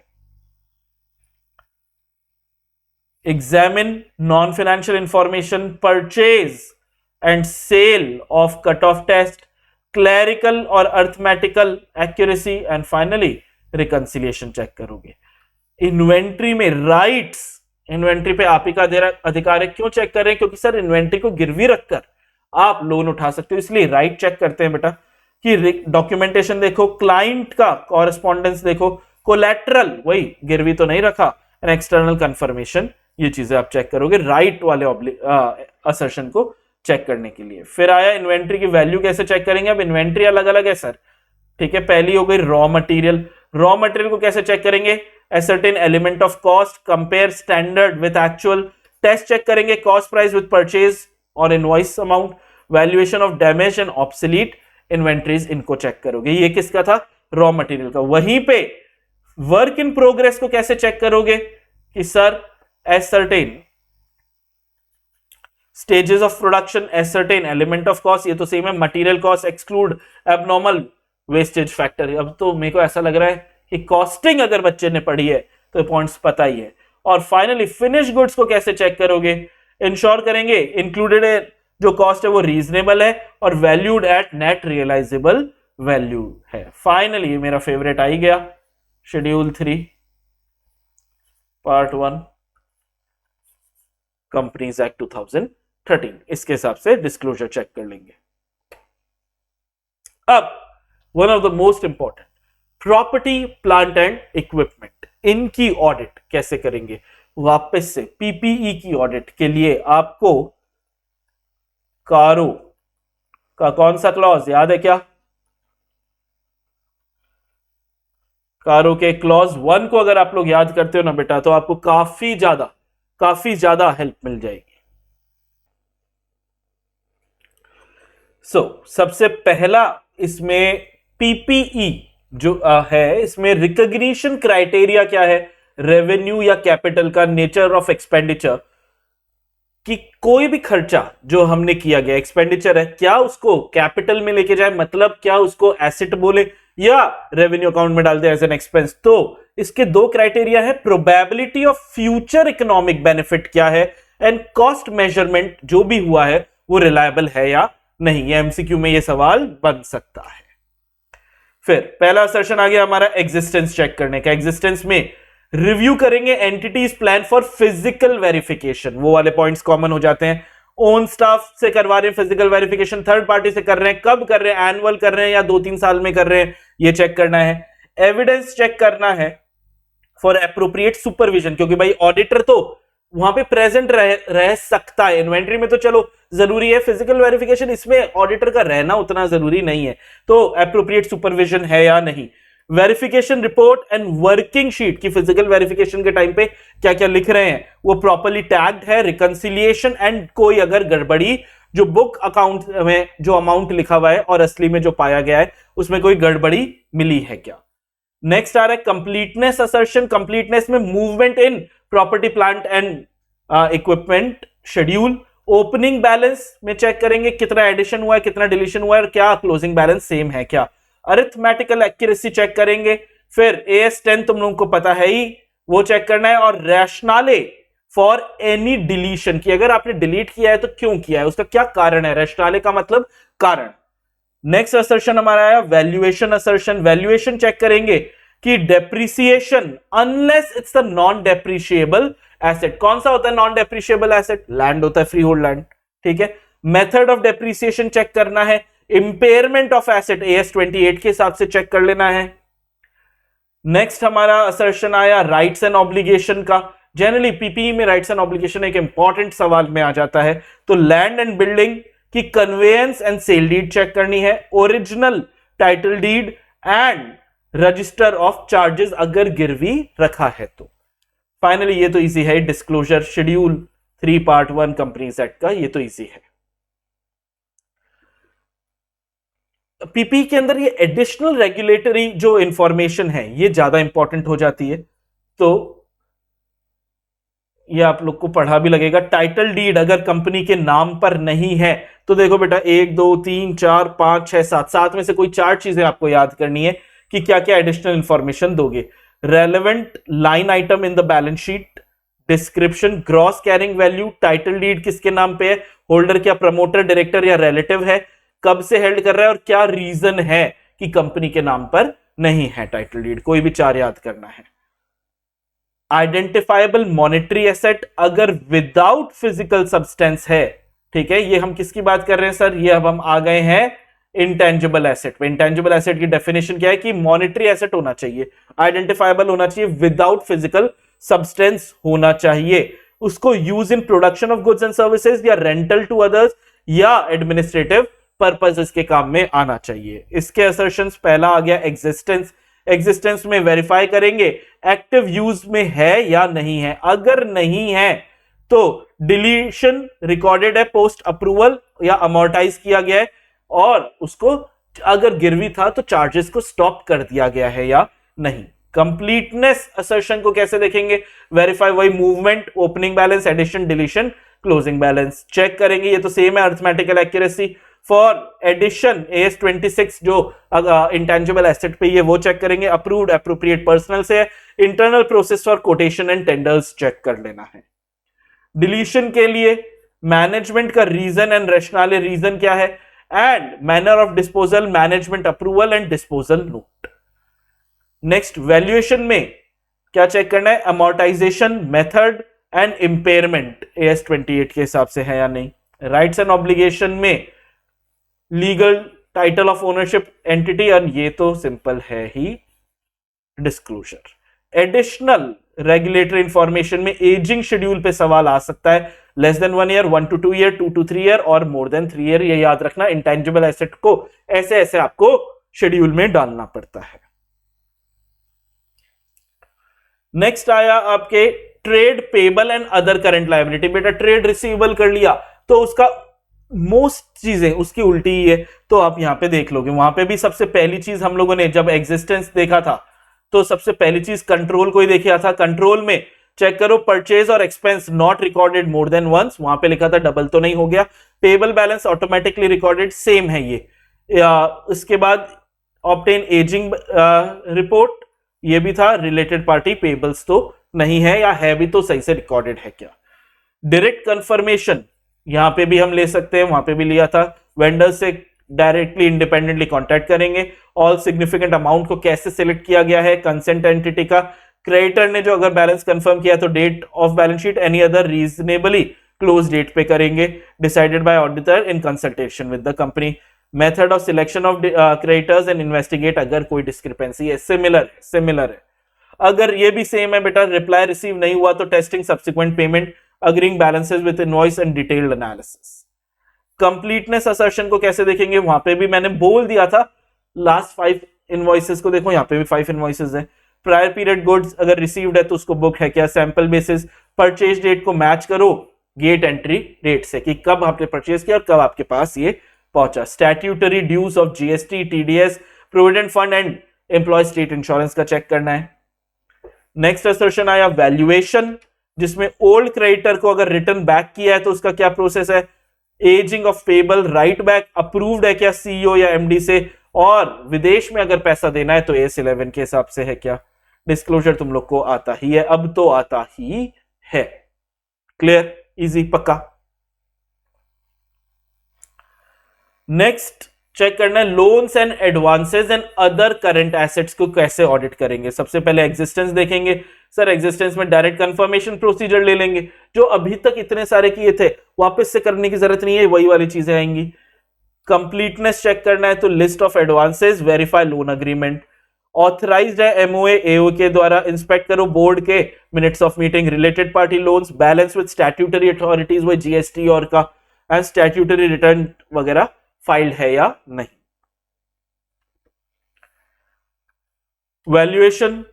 Examine non financial information, purchase and sale of cut off test, clerical और arithmetical accuracy, and finally reconciliation check करोगे। Inventory में राइट्स, इन्वेंट्री पे आप ही का अधिकार है, क्यों चेक कर रहे हैं, क्योंकि सर इन्वेंट्री को गिरवी रखकर आप लोन उठा सकते हो, इसलिए राइट चेक करते हैं बेटा कि डॉक्यूमेंटेशन देखो, क्लाइंट का कॉरेस्पॉन्डेंस देखो, कोलैटरल वही गिरवी तो नहीं रखा, एंड एक्सटर्नल कंफर्मेशन, ये चीजें आप चेक करोगे राइट वाले असर्शन को चेक करने के लिए। फिर आया इन्वेंट्री की वैल्यू कैसे चेक करेंगे, अब इन्वेंट्री अलग अलग है सर, ठीक है। पहली हो गई रॉ मटेरियल, रॉ मटेरियल को कैसे चेक करेंगे, ascertain element of cost, compare standard with actual, test check करेंगे cost price with purchase और invoice amount, valuation of damage and obsolete inventories, इनको चेक करोगे। ये किसका था, रॉ मटेरियल का। वहीं पे वर्क इन प्रोग्रेस को कैसे चेक करोगे कि sir ascertain stages of production, ascertain element of cost, ये तो सेम है, material cost exclude abnormal wastage factor। अब तो मेरे को ऐसा लग रहा है कि कॉस्टिंग अगर बच्चे ने पढ़ी है तो पॉइंट्स पता ही है। और फाइनली फिनिश गुड्स को कैसे चेक करोगे, इंश्योर करेंगे इंक्लूडेड जो कॉस्ट है वो रीजनेबल है और valued at net realisable value है। फाइनली मेरा फेवरेट आ ही गया, शेड्यूल 3 पार्ट 1 कंपनीज एक्ट 2013, इसके हिसाब से डिस्क्लोजर चेक कर लेंगे। अब one of the most important, property plant and equipment, इनकी ऑडिट कैसे करेंगे। वापस से पीपीई की ऑडिट के लिए आपको कारो का कौन सा क्लॉज याद है क्या? कारो के क्लॉज 1 को अगर आप लोग याद करते हो ना बेटा, तो आपको काफी ज्यादा हेल्प मिल जाएगी। सबसे पहला इसमें पीपीई जो है, इसमें रिकॉग्निशन क्राइटेरिया क्या है? रेवेन्यू या कैपिटल का नेचर ऑफ एक्सपेंडिचर, कि कोई भी खर्चा जो हमने किया गया एक्सपेंडिचर है, क्या उसको कैपिटल में लेके जाए, मतलब क्या उसको एसेट बोले या रेवेन्यू अकाउंट में डाल दे एज एन एक्सपेंस। तो इसके दो क्राइटेरिया है, probability of future economic benefit क्या है, एंड कॉस्ट मेजरमेंट जो भी हुआ है वो रिलायबल है या नहीं। ये एमसीक्यू में ये सवाल बन सकता है। फिर पहला असर्शन आ गया हमारा एग्जिस्टेंस चेक करने का। एग्जिस्टेंस में रिव्यू करेंगे entities plan for physical verification, वो वाले पॉइंट्स कॉमन हो जाते हैं। ओन स्टाफ से करवा रहे हैं फिजिकल वेरिफिकेशन, थर्ड पार्टी से कर रहे हैं, कब कर रहे हैं, एनुअल कर रहे हैं या 2-3 साल में कर रहे हैं, ये चेक करना है। एविडेंस चेक करना है फॉर एप्रोप्रिएट सुपरविजन, क्योंकि भाई ऑडिटर तो वहां पे प्रेजेंट रह सकता है। इन्वेंट्री में तो चलो जरूरी है, फिजिकल वेरिफिकेशन इसमें ऑडिटर का रहना उतना जरूरी नहीं है। तो एप्रोप्रिएट सुपरविजन है या नहीं। Verification report and working sheet की फिजिकल वेरिफिकेशन के टाइम पे क्या क्या लिख रहे हैं वो प्रॉपर्ली टैग्ड है। रिकंसिलिएशन एंड कोई अगर गड़बड़ी, जो बुक अकाउंट में जो अमाउंट लिखा हुआ है और असली में जो पाया गया है उसमें कोई गड़बड़ी मिली है क्या। नेक्स्ट आ रहा है कंप्लीटनेस असर्शन। कंप्लीटनेस में movement in property plant and equipment schedule. Opening balance में चेक करेंगे कितना एडिशन हुआ है, कितना डिलीशन हुआ है और क्या क्लोजिंग बैलेंस सेम है क्या। अरिथमेटिकल एक्यूरेसी चेक करेंगे। फिर AS10 तुम लोगों को पता है ही, वो चेक करना है। और रैशनाले फॉर एनी डिलीशन की, अगर आपने डिलीट किया है तो क्यों किया है, उसका क्या कारण है। रैशनाले का मतलब कारण। नेक्स्ट असर्शन हमारा आया वैल्यूएशन असर्शन। वैल्यूएशन चेक करेंगे कि depreciation unless it's the non depreciable asset. कौन सा होता है नॉन डेप्रिशिएबल एसेट? लैंड होता है, फ्री होल्ड लैंड, ठीक है। मेथड ऑफ डेप्रिसिएशन चेक करना है। इंपेयरमेंट ऑफ एसेट AS28 के हिसाब से चेक कर लेना है। नेक्स्ट हमारा असर्शन आया राइट्स एंड ऑब्लिगेशन का। जनरली पीपीई में राइट्स एंड ऑब्लिगेशन एक इंपॉर्टेंट सवाल में आ जाता है। तो लैंड एंड बिल्डिंग की conveyance and sale deed check करनी है। Original title deed and register of charges अगर गिरवी रखा है तो। फाइनली ये तो इजी है, disclosure schedule 3 part 1 companies act का, ये तो इजी है। पीपी के अंदर ये एडिशनल रेगुलेटरी जो इंफॉर्मेशन है ये ज्यादा इंपॉर्टेंट हो जाती है, तो ये आप लोग को पढ़ा भी लगेगा। टाइटल डीड अगर कंपनी के नाम पर नहीं है तो देखो बेटा 1 2 3 4 5 6 7 में से कोई 4 चीजें आपको याद करनी है कि क्या क्या एडिशनल इंफॉर्मेशन दोगे। Relevant line item in the balance sheet, description, gross carrying value, title deed किसके नाम पे है, होल्डर क्या प्रमोटर डायरेक्टर या रिलेटिव है, कब से हेल्ड कर रहा है और क्या रीजन है कि कंपनी के नाम पर नहीं है टाइटल डीड। कोई भी 4 याद करना है। आइडेंटिफाइबल मॉनेटरी एसेट अगर विदाउट फिजिकल सब्सटेंस है, ठीक है। ये हम किसकी बात कर रहे हैं सर? ये अब हम आ गए हैं इंटेंजिबल एसेट पे। इंटेंजिबल एसेट की डेफिनेशन क्या है कि मॉनेटरी एसेट होना चाहिए, आइडेंटिफाइबल होना चाहिए, विदाउट फिजिकल सब्सटेंस होना चाहिए, उसको use in production of goods and services या रेंटल टू अदर्स या एडमिनिस्ट्रेटिव पर्पसेस के काम में आना चाहिए। इसके असर्शंस पहला आ गया एग्जिस्टेंस। एग्जिस्टेंस में वेरीफाई करेंगे एक्टिव यूज में है या नहीं है। अगर नहीं है तो डिलीशन रिकॉर्डेड है पोस्ट अप्रूवल या अमोर्टाइज किया गया है, और उसको अगर गिरवी था तो चार्जेस को स्टॉप कर दिया गया है या नहीं। कंप्लीटनेस असर्शन को कैसे देखेंगे? वेरीफाई वही movement, opening balance, addition, deletion, closing balance check करेंगे। ये तो सेम है। Arithmetical accuracy for addition AS26 जो इंटेंजिबल एसेट पे ये वो चेक करेंगे। अप्रूव्ड एप्रोप्रिएट पर्सनल से। Internal process for quotation and tenders check कर लेना है। डिलीशन के लिए मैनेजमेंट का रीजन एंड रैशनल रीजन क्या है, and manner of disposal, management approval and disposal note. Next valuation में क्या चेक करना है? Amortisation method and impairment AS28 के हिसाब से है या नहीं। राइट्स एंड ऑब्लिगेशन में legal title of ownership entity, और ये तो सिंपल है ही डिस्क्लोजर। एडिशनल रेगुलेटरी इंफॉर्मेशन में एजिंग शेड्यूल पे सवाल आ सकता है। Less than 1 year, 1 to 2 year, 2 to 3 year और मोर देन 3 ईयर। ये याद रखना, इंटेंजिबल एसेट को ऐसे ऐसे आपको शेड्यूल में डालना पड़ता है। नेक्स्ट आया आपके trade payable and other current liability. बेटा ट्रेड रिसीवेबल कर लिया तो उसका मोस्ट चीजें उसकी उल्टी ही है, तो आप यहां पे देख लोगे। वहां पे भी सबसे पहली चीज हम लोगों ने जब एग्जिस्टेंस देखा था तो सबसे पहली चीज कंट्रोल को ही देखा था। कंट्रोल में चेक करो परचेज और expense not recorded more than once, वहां पे लिखा था डबल तो नहीं हो गया। Payable balance automatically recorded, same है ये। इसके बाद ऑब्टेन एजिंग रिपोर्ट, ये भी था। रिलेटेड पार्टी पेबल्स तो नहीं है, या है भी तो सही से रिकॉर्डेड है क्या। डायरेक्ट कंफर्मेशन यहां पे भी हम ले सकते हैं, वहां पे भी लिया था। वेंडर से डायरेक्टली इंडिपेंडेंटली कांटेक्ट करेंगे। ऑल सिग्निफिकेंट अमाउंट को कैसे सिलेक्ट किया गया है, कंसेंट एंटिटी का। क्रेडिटर ने जो अगर बैलेंस कंफर्म किया तो date of balance sheet any other reasonably close date पे करेंगे, decided by auditor in consultation with the company. Method of selection of creditors and investigate अगर कोई डिस्क्रिपेंसी है। सिमिलर है। अगर ये भी सेम है बेटा, रिप्लाई रिसीव नहीं हुआ तो testing subsequent payment, agreeing balances with invoice and detailed analysis. Completeness assertion को कैसे देखेंगे, वहां पे भी मैंने बोल दिया था। लास्ट 5 इनवॉइसेस को देखो, यहाँ पे भी 5 इनवॉइसेस है। प्रायर पीरियड गुड्स अगर रिसीव्ड है तो उसको बुक है क्या, सैंपल बेसिस। परचेज डेट को मैच करो गेट एंट्री डेट से कि कब आपने परचेज किया और कब आपके पास ये पहुंचा। Statutory dues of GST, TDS, provident fund and employ state insurance का चेक करना है। नेक्स्ट असर्शन आया वैल्यूएशन, जिसमें ओल्ड क्रेडिटर को अगर रिटर्न बैक किया है तो उसका क्या प्रोसेस है। Ageing of payable, right back approved है क्या सीईओ या एमडी से, और विदेश में अगर पैसा देना है तो एस 11 के हिसाब से है क्या। डिस्क्लोजर तुम लोग को आता ही है, अब तो आता ही है। क्लियर, इजी, पक्का। नेक्स्ट चेक करना है loans and advances and other current assets को कैसे ऑडिट करेंगे। सबसे पहले एग्जिस्टेंस देखेंगे। सर एग्जिस्टेंस में डायरेक्ट कंफर्मेशन प्रोसीजर ले लेंगे, जो अभी तक इतने सारे किए थे वापस से करने की जरूरत नहीं है, वही वाली चीजें आएंगी। कंप्लीटनेस चेक करना है तो list of advances, verify loan agreement. Authorised है एमओए एओ के द्वारा, इंस्पेक्ट करो बोर्ड के minutes of meeting. Related party loans, balance with statutory authorities, वो जीएसटी और का, एंड स्टैट्यूटरी रिटर्न वगैरह फाइल्ड है या नहीं। वैल्यूएशन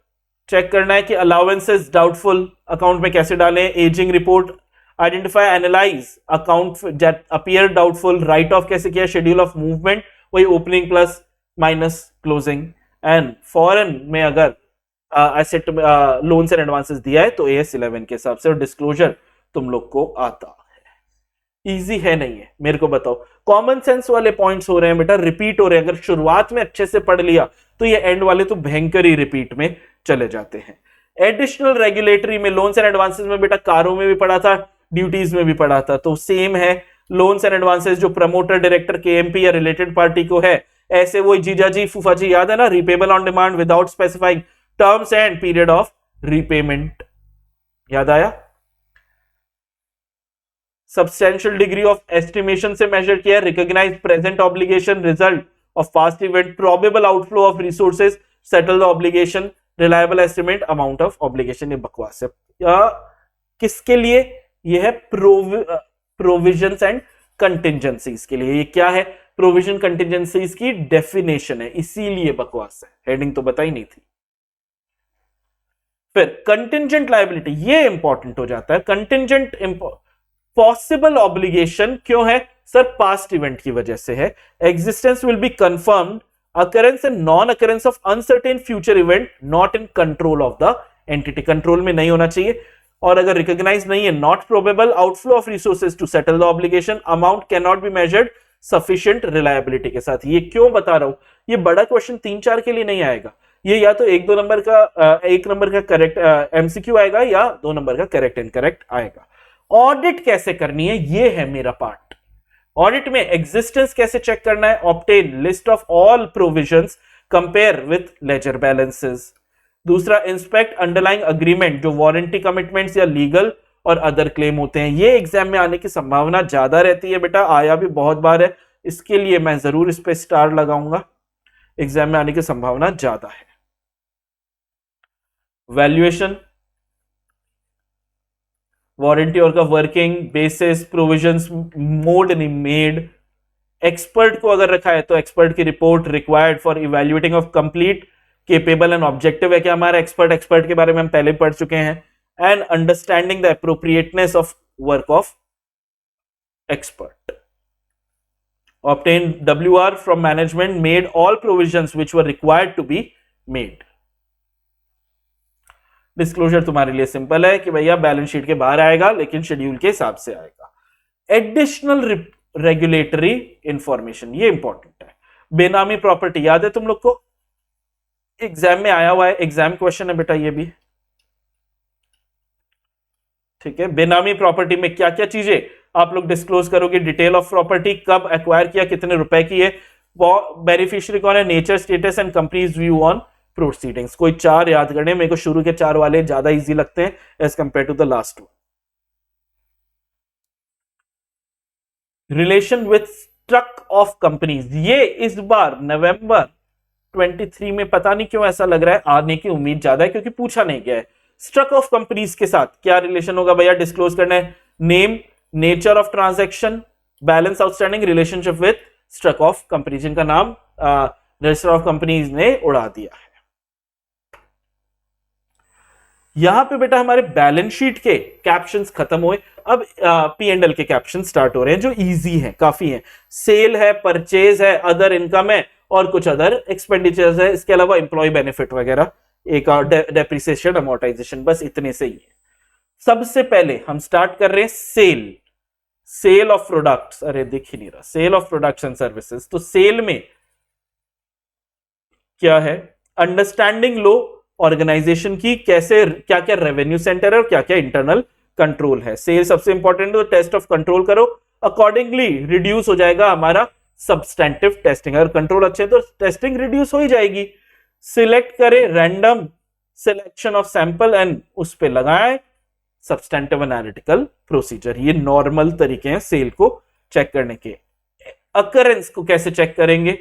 चेक करना है कि अलाउंसेस डाउटफुल अकाउंट में कैसे डालें। Ageing report, identify analyse account that appear doubtful. Right of कैसे किया, शेड्यूल ऑफ मूवमेंट, वही opening plus minus closing. And foreign में अगर एसेट लोन्स एंड एडवांसेस दिया है तो एएस 11 के हिसाब से। और डिस्क्लोजर तुम लोग को आता है। इजी है नहीं है, मेरे को बताओ। कॉमन सेंस वाले पॉइंट्स हो रहे हैं बेटा, रिपीट हो रहे हैं। अगर शुरुआत में अच्छे से पढ़ लिया तो ये एंड वाले तो भयंकर ही रिपीट में चले जाते हैं। एडिशनल रेगुलेटरी में लोन्स एंड एडवांसेस में बेटा कारों में भी पढ़ा था, ड्यूटीज में भी पढ़ा था, तो सेम है। लोन्स एंड एडवांसेस जो प्रमोटर, डायरेक्टर, केएमपी या रिलेटेड पार्टी को है, ऐसे वो जीजा जी फूफा जी याद है ना, repayable on demand without specifying terms and period of repayment. याद आया। सब्सटेंशियल डिग्री ऑफ एस्टिमेशन से मेजर किया है। Recognise present obligation, result of past event, probable outflow of resources, settle the obligation, reliable estimate amount of obligation. ये बकवास है। किसके लिए ये है, प्रोविजंस एंड कंटिंजेंसीज के लिए। ये क्या है, प्रोविजन कंटिंजेंसीज की डेफिनेशन है, इसीलिए बकवास है। हेडिंग तो बताई नहीं थी। फिर कंटिंजेंट लायबिलिटी, ये इंपॉर्टेंट हो जाता है। कंटिंजेंट पॉसिबल ऑब्लिगेशन क्यों है सर, पास्ट इवेंट की वजह से है। Existence will be confirmed, occurrence and non occurrence of uncertain future event not in control of the entity, control में नहीं होना चाहिए। और अगर रिकॉग्नाइज नहीं है, not probable outflow of resources to settle the obligation, amount can not be measured sufficient reliability के साथ। ये क्यों बता रहा हूं, ये बड़ा क्वेश्चन 3-4 के लिए नहीं आएगा, ये या तो 1-2 नंबर का 1 नंबर का करेक्ट एमसीक्यू आएगा या 2 नंबर का करेक्ट इनकरेक्ट आएगा। ऑडिट कैसे करनी है, ये है मेरा पार्ट। ऑडिट में एग्जिस्टेंस कैसे चेक करना है, obtain list of all provisions, compare with ledger balances. दूसरा, इंस्पेक्ट अंडरलाइंग अग्रीमेंट, जो वारंटी कमिटमेंट्स या लीगल और अदर क्लेम होते हैं। ये एग्जाम में आने की संभावना ज्यादा रहती है बेटा, आया भी बहुत बार है, इसके लिए मैं जरूर इस पे स्टार लगाऊंगा, एग्जाम में आने की संभावना ज्यादा है। वैल्यूएशन, वारंटी और का वर्किंग बेसिस, प्रोविजंस, मोड नहीं मेड, एक्सपर्ट को अगर रखा है तो एक्सपर्ट की report required for evaluating of complete, capable and objective है कि हमारा एक्सपर्ट, एक्सपर्ट के बारे में हम पहले पढ़ चुके हैं, and understanding the appropriateness of work of expert. Obtained WR from management, made all provisions which were required to be made. Disclosure तुम्हारे लिए सिंपल है कि भैया बैलेंस शीट के बाहर आएगा लेकिन शेड्यूल के हिसाब से आएगा. एडिशनल रेगुलेटरी इंफॉर्मेशन, ये इंपॉर्टेंट है. बेनामी प्रॉपर्टी याद है तुम लोग को, एग्जाम में आया हुआ है, एग्जाम क्वेश्चन है बेटा ये भी. ठीक है, बेनामी प्रॉपर्टी में क्या क्या चीजें आप लोग डिस्क्लोज करोगे? डिटेल ऑफ प्रॉपर्टी, कब एक्वायर किया, कितने रुपए की है, बेनिफिशियरी कौन है, nature, status and companies view on proceedings. कोई 4 याद करने, मेरे को शुरू के 4 वाले ज्यादा इजी लगते हैं as compare to the last one. Relation with struck off companies, ये इस बार नवंबर 23 में पता नहीं क्यों ऐसा लग रहा है आने की उम्मीद ज्यादा है, क्योंकि पूछा नहीं गया है. स्ट्रक ऑफ कंपनीज के साथ क्या रिलेशन होगा भैया? डिस्क्लोज करना है. Name, nature of transaction, balance outstanding, relationship with struck off company, जिनका नाम रजिस्टर ऑफ कंपनीज ने उड़ा दिया है. यहां पे बेटा हमारे बैलेंस शीट के कैप्शंस खत्म हुए, अब P&L के कैप्शन स्टार्ट हो रहे हैं जो इजी हैं, काफी हैं. सेल है, परचेज है, अदर इनकम है और कुछ अदर एक्सपेंडिचर्स है. इसके अलावा एम्प्लॉय बेनिफिट वगैरह, एक डेप्रिसिएशन, अमोर्टाइजेशन, बस इतने से ही है. सबसे पहले हम स्टार्ट कर रहे हैं सेल, सेल ऑफ प्रोडक्ट्स. अरे दिख ही नहीं रहा, sale of products and services. तो सेल में क्या है? अंडरस्टैंडिंग लो ऑर्गेनाइजेशन की, कैसे क्या क्या रेवेन्यू सेंटर है और क्या क्या इंटरनल कंट्रोल है. सेल सबसे इंपॉर्टेंट, तो टेस्ट ऑफ कंट्रोल करो, अकॉर्डिंगली रिड्यूस हो जाएगा हमारा सब्सटेंटिव टेस्टिंग. अगर कंट्रोल अच्छे तो टेस्टिंग रिड्यूस हो ही जाएगी. सिलेक्ट करें random selection of sample and उस पे लगाएं सब्सटेंटिव एनालिटिकल प्रोसीजर. ये नॉर्मल तरीके हैं सेल को चेक करने के. अकरेंस को कैसे चेक करेंगे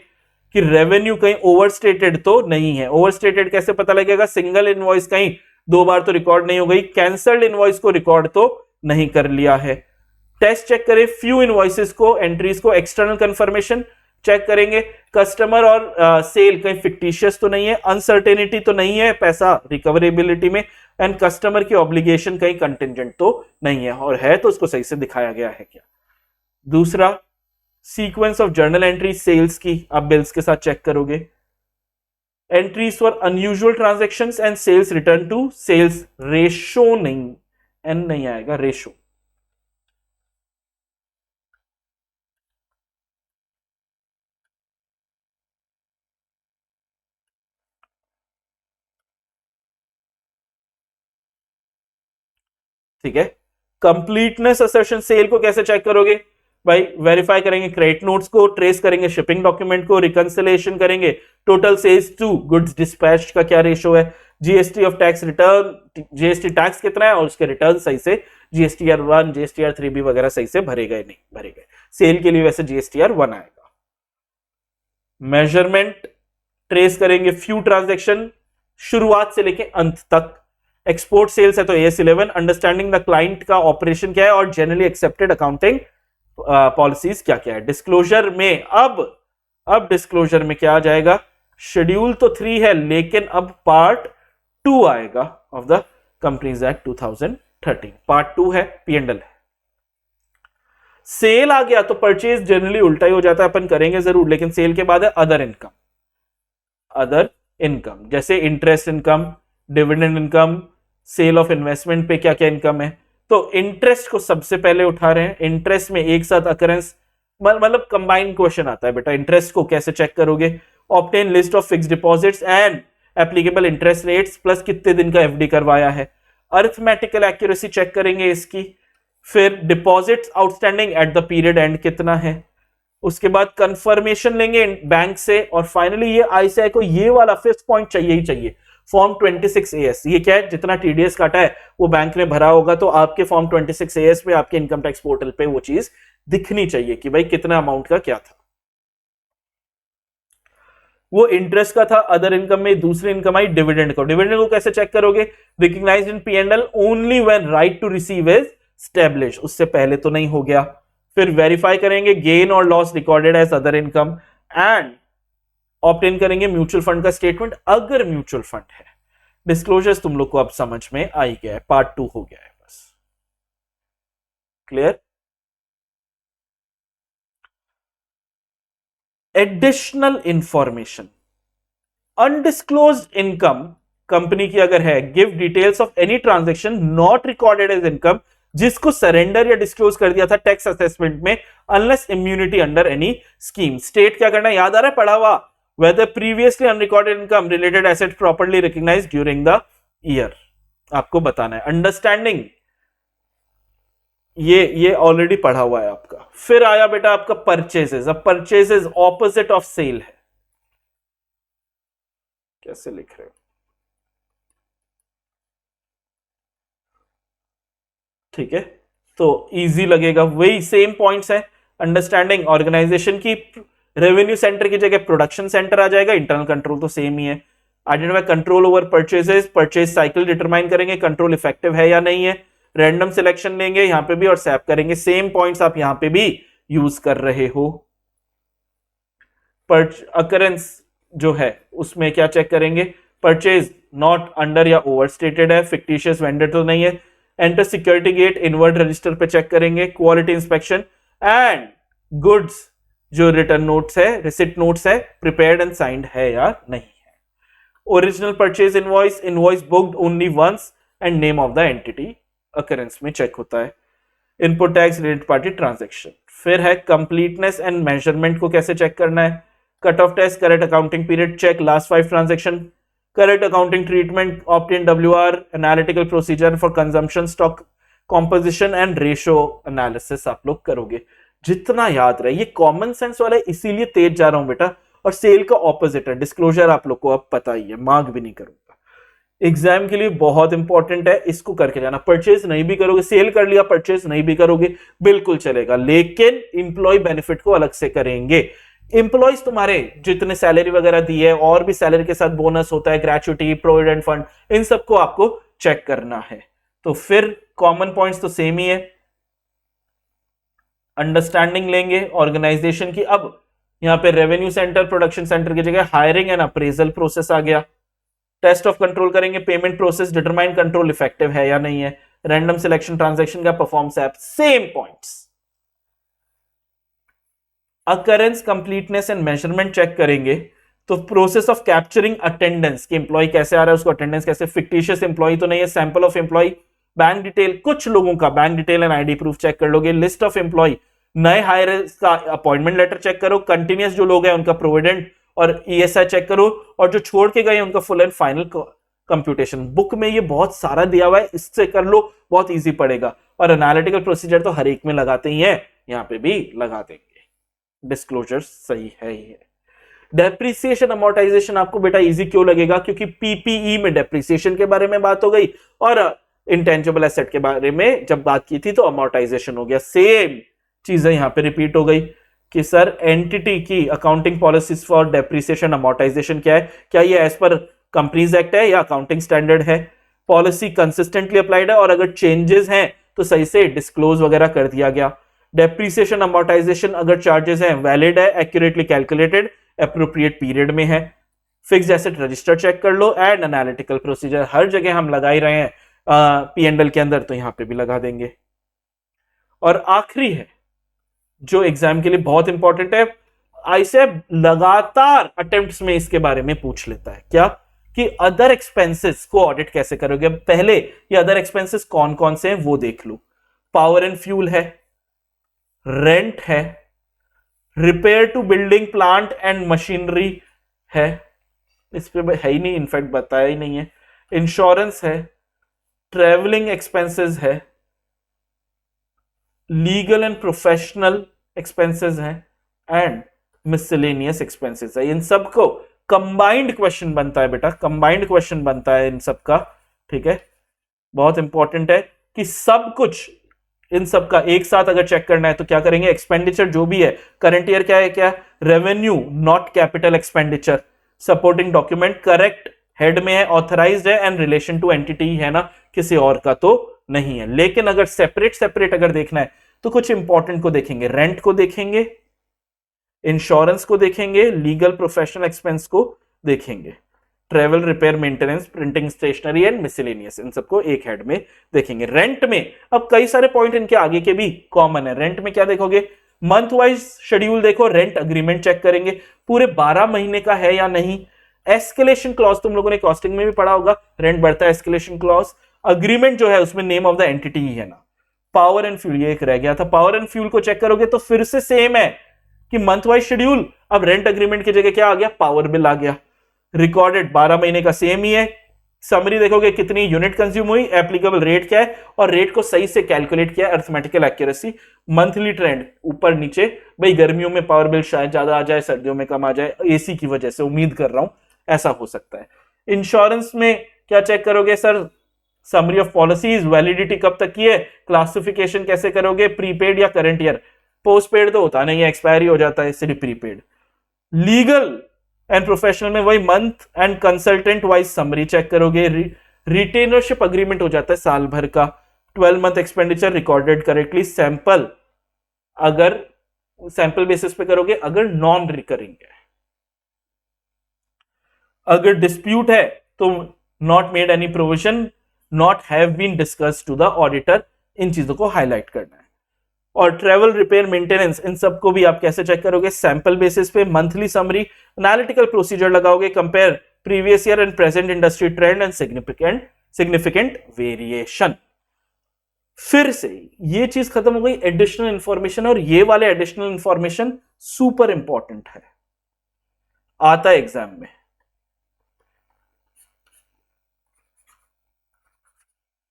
कि रेवेन्यू कहीं ओवरस्टेटेड तो नहीं है. ओवरस्टेटेड कैसे पता लगेगा? सिंगल इनवॉइस कहीं 2 बार तो रिकॉर्ड नहीं हो गई, कैंसल्ड इनवॉइस को रिकॉर्ड तो नहीं कर लिया है. टेस्ट चेक करें फ्यू इनवॉइसेस को, एंट्रीज को, एक्सटर्नल कंफर्मेशन चेक करेंगे. कस्टमर और सेल कहीं फिक्टिशियस तो नहीं है, अनसर्टेनिटी तो नहीं है पैसा रिकवरेबिलिटी में, एंड कस्टमर की ऑब्लिगेशन कहीं कंटिंजेंट तो नहीं है, और है तो उसको सही से दिखाया गया है क्या. दूसरा, sequence of journal entry sales की आप बिल्स के साथ चेक करोगे. Entries for unusual transactions and sales return to sales ratio, नहीं एन नहीं आएगा, रेशो. ठीक है. कंप्लीटनेस असर्शन, सेल को कैसे चेक करोगे भाई? वेरीफाई करेंगे क्रेडिट नोट्स को, ट्रेस करेंगे शिपिंग डॉक्यूमेंट को, रिकंसिलेशन करेंगे total sales to goods dispatch का क्या रेशो है, GST of tax return, GST tax कितना है और उसके रिटर्न सही से जीएसटीआर 1, जीएसटीआर 3B वगैरह सही से भरे गए नहीं भरे गए. सेल के लिए वैसे जीएसटीआर 1 आएगा. मेजरमेंट ट्रेस करेंगे फ्यू ट्रांजैक्शन शुरुआत से लेके अंत तक. एक्सपोर्ट सेल्स है तो AS11, अंडरस्टैंडिंग द क्लाइंट का ऑपरेशन क्या है और जनरली एक्सेप्टेड अकाउंटिंग पॉलिसीज क्या क्या है. डिस्क्लोजर में अब डिस्क्लोजर में क्या आ जाएगा? शेड्यूल तो 3 है लेकिन अब पार्ट 2 आएगा of the companies act 2013. Part 2 है, P&L है. सेल आ गया तो परचेज जनरली उल्टा ही हो जाता है, अपन करेंगे जरूर, लेकिन सेल के बाद है अदर इनकम. अदर इनकम जैसे interest income, dividend income, sale of investment पे क्या क्या इनकम है. तो इंटरेस्ट को सबसे पहले उठा रहे हैं. इंटरेस्ट में एक साथ अकरेंस, मतलब कंबाइंड क्वेश्चन आता है बेटा. इंटरेस्ट को कैसे चेक करोगे? Obtain list of fixed deposits and applicable interest rates plus कितने दिन का एफडी करवाया है. अरिथमेटिकल एक्यूरेसी चेक करेंगे इसकी. फिर deposits outstanding at the period and कितना है. उसके बाद कंफर्मेशन लेंगे बैंक से. और फाइनली ये आईसीआई को ये वाला 5th पॉइंट चाहिए ही चाहिए, फॉर्म 26AS. ये क्या है? जितना टीडीएस काटा है वो बैंक ने भरा होगा, तो आपके फॉर्म 26AS पे आपके इनकम टैक्स पोर्टल पे वो चीज दिखनी चाहिए कि भाई कितना अमाउंट का क्या था. वो इंटरेस्ट का था. अदर इनकम में दूसरी इनकम आई डिविडेंड को. डिविडेंड को कैसे चेक करोगे? Recognised in P&L only when right to receive is establish, उससे पहले तो नहीं हो गया। फिर वेरीफाई करेंगे गेन और loss recorded as other income and obtain करेंगे म्यूचुअल फंड का स्टेटमेंट अगर म्यूचुअल फंड है। डिस्क्लोजर्स तुम लोग को अब समझ में आ ही गया है, पार्ट 2 हो गया है बस। Clear? Additional information, undisclosed income company की अगर है, give details of any transaction not recorded as income जिसको सरेंडर या डिस्क्लोज कर दिया था टैक्स असेसमेंट में, unless immunity under any scheme. State क्या करना है, याद आ रहा है पढ़ा हुआ, whether previously unrecorded income related assets properly recognized during the year, आपको बताना है। अंडरस्टैंडिंग ये ऑलरेडी पढ़ा हुआ है आपका। फिर आया बेटा आपका परचेजेस। अब परचेजेस ऑपोजिट ऑफ सेल है, कैसे लिख रहे हो? ठीक है, तो इजी लगेगा, वही सेम पॉइंट्स है। अंडरस्टैंडिंग ऑर्गेनाइजेशन की रेवेन्यू सेंटर की जगह प्रोडक्शन सेंटर आ जाएगा, इंटरनल कंट्रोल तो सेम ही है। Identify control over purchases, purchase cycle determine करेंगे कंट्रोल इफेक्टिव है या नहीं है। रैंडम सिलेक्शन लेंगे यहां पे भी और सैप करेंगे, सेम पॉइंट्स आप यहां पे भी यूज कर रहे हो। अकरेंस जो है उसमें क्या चेक करेंगे, परचेज नॉट अंडर या ओवर स्टेटेड है, फिक्टिशियस वेंडर तो नहीं है। Enter security gate inward register पे चेक करेंगे। क्वालिटी इंस्पेक्शन एंड गुड्स जो रिटर्न नोट्स है, रिसिट नोट्स है, प्रिपेयर्ड एंड साइंड है या नहीं है। Original purchase invoice, invoice booked only once and name of the entity occurrence में चेक होता है। Input tax related party transaction. फिर है कंप्लीटनेस एंड मेजरमेंट को कैसे चेक करना है। Cut off test, correct accounting period check, last 5 transaction, correct accounting treatment, obtain WR, analytical procedure for consumption, stock composition and ratio analysis आप लोग करोगे। जितना याद रहे, ये कॉमन सेंस वाला है इसीलिए तेज जा रहा हूं बेटा, और सेल का ऑपोजिट है। डिस्क्लोजर आप लोग को अब पता ही है, मार्क भी नहीं करूंगा, एग्जाम के लिए बहुत इंपॉर्टेंट है, इसको करके जाना। परचेज नहीं भी करोगे, सेल कर लिया, परचेज नहीं भी करोगे बिल्कुल चलेगा, लेकिन इंप्लॉय बेनिफिट को अलग से करेंगे। इंप्लॉयज तुम्हारे जितने सैलरी वगैरह दी है, और भी सैलरी के साथ बोनस होता है, ग्रेचुटी, प्रोविडेंट फंड, इन सबको आपको चेक करना है। तो फिर कॉमन पॉइंट्स तो सेम ही है। अंडरस्टैंडिंग लेंगे ऑर्गेनाइजेशन की। अब यहां पे रेवेन्यू सेंटर, प्रोडक्शन सेंटर की जगह हायरिंग एंड अप्रेजल प्रोसेस आ गया। टेस्ट ऑफ कंट्रोल करेंगे, payment process determine control effective है या नहीं है। रैंडम सिलेक्शन ट्रांजैक्शन का performs app, same points. Occurrence, completeness and measurement check करेंगे। तो प्रोसेस ऑफ कैप्चरिंग अटेंडेंस कि एम्प्लॉय कैसे आ रहा है, उसको अटेंडेंस कैसे, फिक्टिशियस एम्प्लॉय तो नहीं है, sample of employ, bank detail, कुछ लोगों का bank detail and ID proof check कर लोगे। लिस्ट ऑफ एम्प्लॉय, नए हायर्स का अपॉइंटमेंट लेटर चेक करो। कंटिन्यूअस जो लोग हैं उनका प्रोविडेंट और ESI चेक करो, और जो छोड़ के गए उनका full and final computation. Book में ये बहुत सारा दिया हुआ है, इससे कर लो, बहुत इजी पड़ेगा। और एनालिटिकल प्रोसीजर तो हर एक में लगाते ही है, यहां पे भी लगा देंगे। डिस्क्लोजर सही है ही है। डेप्रिसिएशन अमोर्टाइजेशन आपको बेटा इजी क्यों लगेगा, क्योंकि PPE में डेप्रिसिएशन के बारे में बात हो गई, और इंटेंजिबल एसेट के बारे में जब बात की थी तो अमोर्टाइजेशन हो गया। सेम चीजें यहां पे रिपीट हो गई कि सर एंटिटी की accounting policies for depreciation amortisation क्या है, क्या ये एज पर कंपनीज एक्ट है या अकाउंटिंग स्टैंडर्ड है, पॉलिसी कंसिस्टेंटली अप्लाइड है, और अगर चेंजेस हैं तो सही से डिस्क्लोज वगैरह कर दिया गया। डेप्रिसिएशन अमोर्टाइजेशन अगर चार्जेस हैं वैलिड है, एक्यूरेटली कैलकुलेटेड, एप्रोप्रिएट पीरियड में है। फिक्स्ड एसेट रजिस्टर चेक कर लो, एंड एनालिटिकल प्रोसीजर हर जगह हम लगा ही रहे हैं P&L के अंदर, तो यहां पे भी लगा देंगे। और आखिरी है जो एग्जाम के लिए बहुत इंपॉर्टेंट है, ऐसे लगातार अटेम्प्ट्स में इसके बारे में पूछ लेता है, क्या कि अदर एक्सपेंसेस को ऑडिट कैसे करोगे। अब पहले ये अदर एक्सपेंसेस कौन कौन से हैं वो देख लो। पावर एंड फ्यूल है, रेंट है, repair to building plant and machinery है, इस पे है ही नहीं, इनफैक्ट बताया ही नहीं है। इंश्योरेंस है, ट्रेवलिंग एक्सपेंसेस है, लीगल एंड प्रोफेशनल एक्सपेंसेस हैं, एंड मिसलेनियस एक्सपेंसेस है। इन सबको कंबाइंड क्वेश्चन बनता है बेटा, कंबाइंड क्वेश्चन बनता है इन सबका, ठीक है। बहुत इंपॉर्टेंट है कि सब कुछ इन सबका एक साथ अगर चेक करना है तो क्या करेंगे, एक्सपेंडिचर जो भी है, करंट ईयर क्या है, क्या revenue not capital expenditure, supporting document correct head में है, ऑथराइज्ड है, एंड रिलेशन टू एंटिटी है ना, किसी और का तो नहीं है। लेकिन अगर सेपरेट सेपरेट अगर देखना है तो कुछ इंपॉर्टेंट को देखेंगे, रेंट को देखेंगे, इंश्योरेंस को देखेंगे, लीगल प्रोफेशनल एक्सपेंस को देखेंगे, travel, repair, maintenance, printing, stationery and miscellaneous, इन सबको एक हेड में देखेंगे। रेंट में अब कई सारे पॉइंट इनके आगे के भी कॉमन है। रेंट में क्या देखोगे, मंथ वाइज शेड्यूल देखो, रेंट अग्रीमेंट चेक करेंगे पूरे 12 महीने का है या नहीं। एस्केलेशन क्लॉज तुम लोगों ने कॉस्टिंग में भी पढ़ा होगा, रेंट बढ़ता है एस्केलेशन क्लॉज। अग्रीमेंट जो है उसमें नेम ऑफ द एंटिटी ही है ना। पावर एंड फ्यूल ये एक रह गया था, पावर एंड फ्यूल को चेक करोगे तो फिर से सेम है कि मंथ वाइज शेड्यूल, अब रेंट अग्रीमेंट की जगह क्या आ गया, पावर बिल आ गया। रिकॉर्डेड 12 महीने का सेम ही है। समरी देखोगे कितनी यूनिट कंज्यूम हुई, एप्लीकेबल रेट क्या है, और रेट को सही से कैलकुलेट किया, अरिथमेटिकल एक्यूरेसी। मंथली ट्रेंड ऊपर नीचे, भाई गर्मियों में पावर बिल शायद ज्यादा आ जाए, सर्दियों में कम आ जाए, एसी की वजह से, उम्मीद कर रहा हूं ऐसा हो सकता है। इंश्योरेंस में क्या चेक करोगे sir, summary of policies, validity कब तक की है, क्लासिफिकेशन कैसे करोगे, प्रीपेड या करंट ईयर, पोस्ट पेड तो होता नहीं है, एक्सपायरी हो जाता है, सिर्फ प्रीपेड। लीगल एंड प्रोफेशनल में वही month end consultant wise summary check करोगे। रिटेनरशिप अग्रीमेंट हो जाता है साल भर का। 12 month expenditure recorded correctly. Sample अगर सैंपल बेसिस पे करोगे, अगर नॉन रिकरिंग है। अगर डिस्प्यूट है तो not made any provision, not have been discussed to the auditor, इन चीजों को हाईलाइट करना है। और ट्रेवल, रिपेयर, मेंटेनेंस, इन सबको भी आप कैसे चेक करोगे, सैंपल बेसिस पे, मंथली समरी, एनालिटिकल प्रोसीजर लगाओगे, compare previous year and present industry trend and significant variation. फिर से ये चीज खत्म हो गई, एडिशनल इंफॉर्मेशन, और ये वाले एडिशनल इंफॉर्मेशन सुपर इंपॉर्टेंट है, आता है एग्जाम में।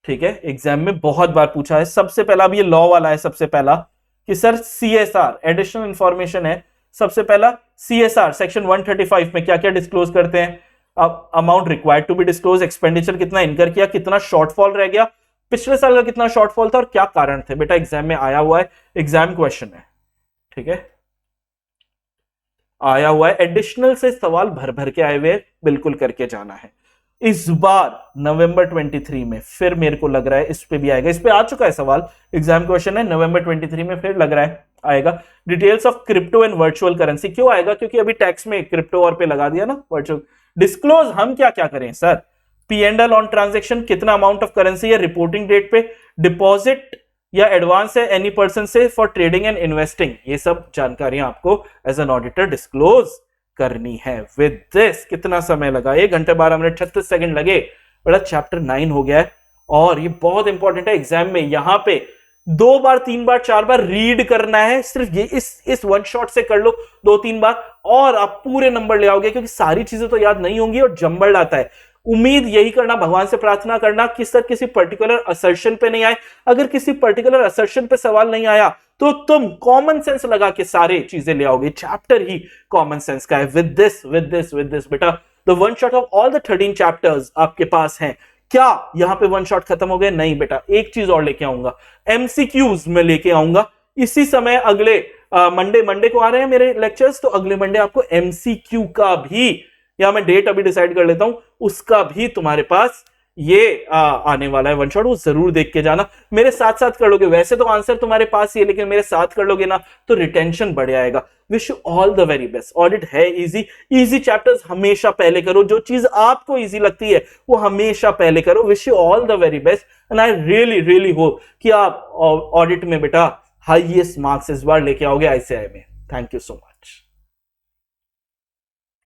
ठीक है, एग्जाम में बहुत बार पूछा है। सबसे पहला भी ये लॉ वाला है, सबसे पहला कि सर सीएसआर एडिशनल इंफॉर्मेशन है। सबसे पहला सीएसआर सेक्शन 135 में क्या क्या डिस्क्लोज करते हैं, amount required to be disclose, expenditure कितना इनकर किया, कितना शॉर्टफॉल रह गया, पिछले साल का कितना शॉर्टफॉल था और क्या कारण थे। बेटा एग्जाम में आया हुआ है, एग्जाम क्वेश्चन है, ठीक है, आया हुआ है। एडिशनल से सवाल भर भर के आए हुए, बिल्कुल करके जाना है। इस बार नवंबर 23 में फिर मेरे को लग रहा है इस पे भी आएगा, इस पे आ चुका है सवाल, एग्जाम क्वेश्चन है, नवंबर 23 में फिर लग रहा है आएगा। Details of crypto and virtual currency, क्यों आएगा, क्योंकि अभी टैक्स में क्रिप्टो और पे लगा दिया ना वर्चुअल। डिस्क्लोज हम क्या क्या करें सर, P&L ऑन ट्रांजेक्शन, कितना अमाउंट ऑफ करेंसी है रिपोर्टिंग डेट पे, डिपॉजिट या एडवांस है एनी पर्सन से फॉर ट्रेडिंग एंड इन्वेस्टिंग, ये सब जानकारियां आपको एज एन ऑडिटर डिस्क्लोज करनी है। विद दिस कितना समय लगा, 1 घंटे 12 मिनट 36 सेकंड लगे। बड़ा चैप्टर 9 हो गया है, और ये बहुत इंपॉर्टेंट है एग्जाम में। यहां पे 2 बार 3 बार 4 बार रीड करना है, सिर्फ ये इस वन शॉट से कर लो 2-3 बार और आप पूरे नंबर ले आओगे, क्योंकि सारी चीजें तो याद नहीं होंगी और जंबल आता है। उम्मीद यही करना, भगवान से प्रार्थना करना कि सर किसी पर्टिकुलर असर्शन पे नहीं आए। अगर किसी पर्टिकुलर असर्शन पे सवाल नहीं आया तो तुम कॉमन सेंस लगा के सारे चीजें ले आओगे, चैप्टर ही कॉमन सेंस का है। विद दिस बेटा the one shot of all the 13 chapters आपके पास हैं। क्या यहां पे वन शॉट खत्म हो गए, नहीं बेटा, एक चीज और लेके आऊंगा, एमसीक्यूज में लेके आऊंगा इसी समय। अगले मंडे को आ रहे हैं मेरे लेक्चर्स, तो अगले मंडे आपको एमसीक्यू का भी, या मैं डेट अभी डिसाइड कर लेता हूं, उसका भी तुम्हारे पास ये आने वाला है वन शॉट, वो जरूर देख के जाना। मेरे साथ साथ कर लोगे, वैसे तो आंसर तुम्हारे पास ही है, लेकिन मेरे साथ कर लोगे ना तो रिटेंशन बढ़ जाएगा। Wish you all the very best. Audit है इजी चैप्टर्स हमेशा पहले करो, जो चीज आपको इजी लगती है वो हमेशा पहले करो। Wish you all the very best and I really hope कि आप ऑडिट में बेटा हाईएस्ट मार्क्स इस बार लेके आओगे ICAI में। Thank you so much.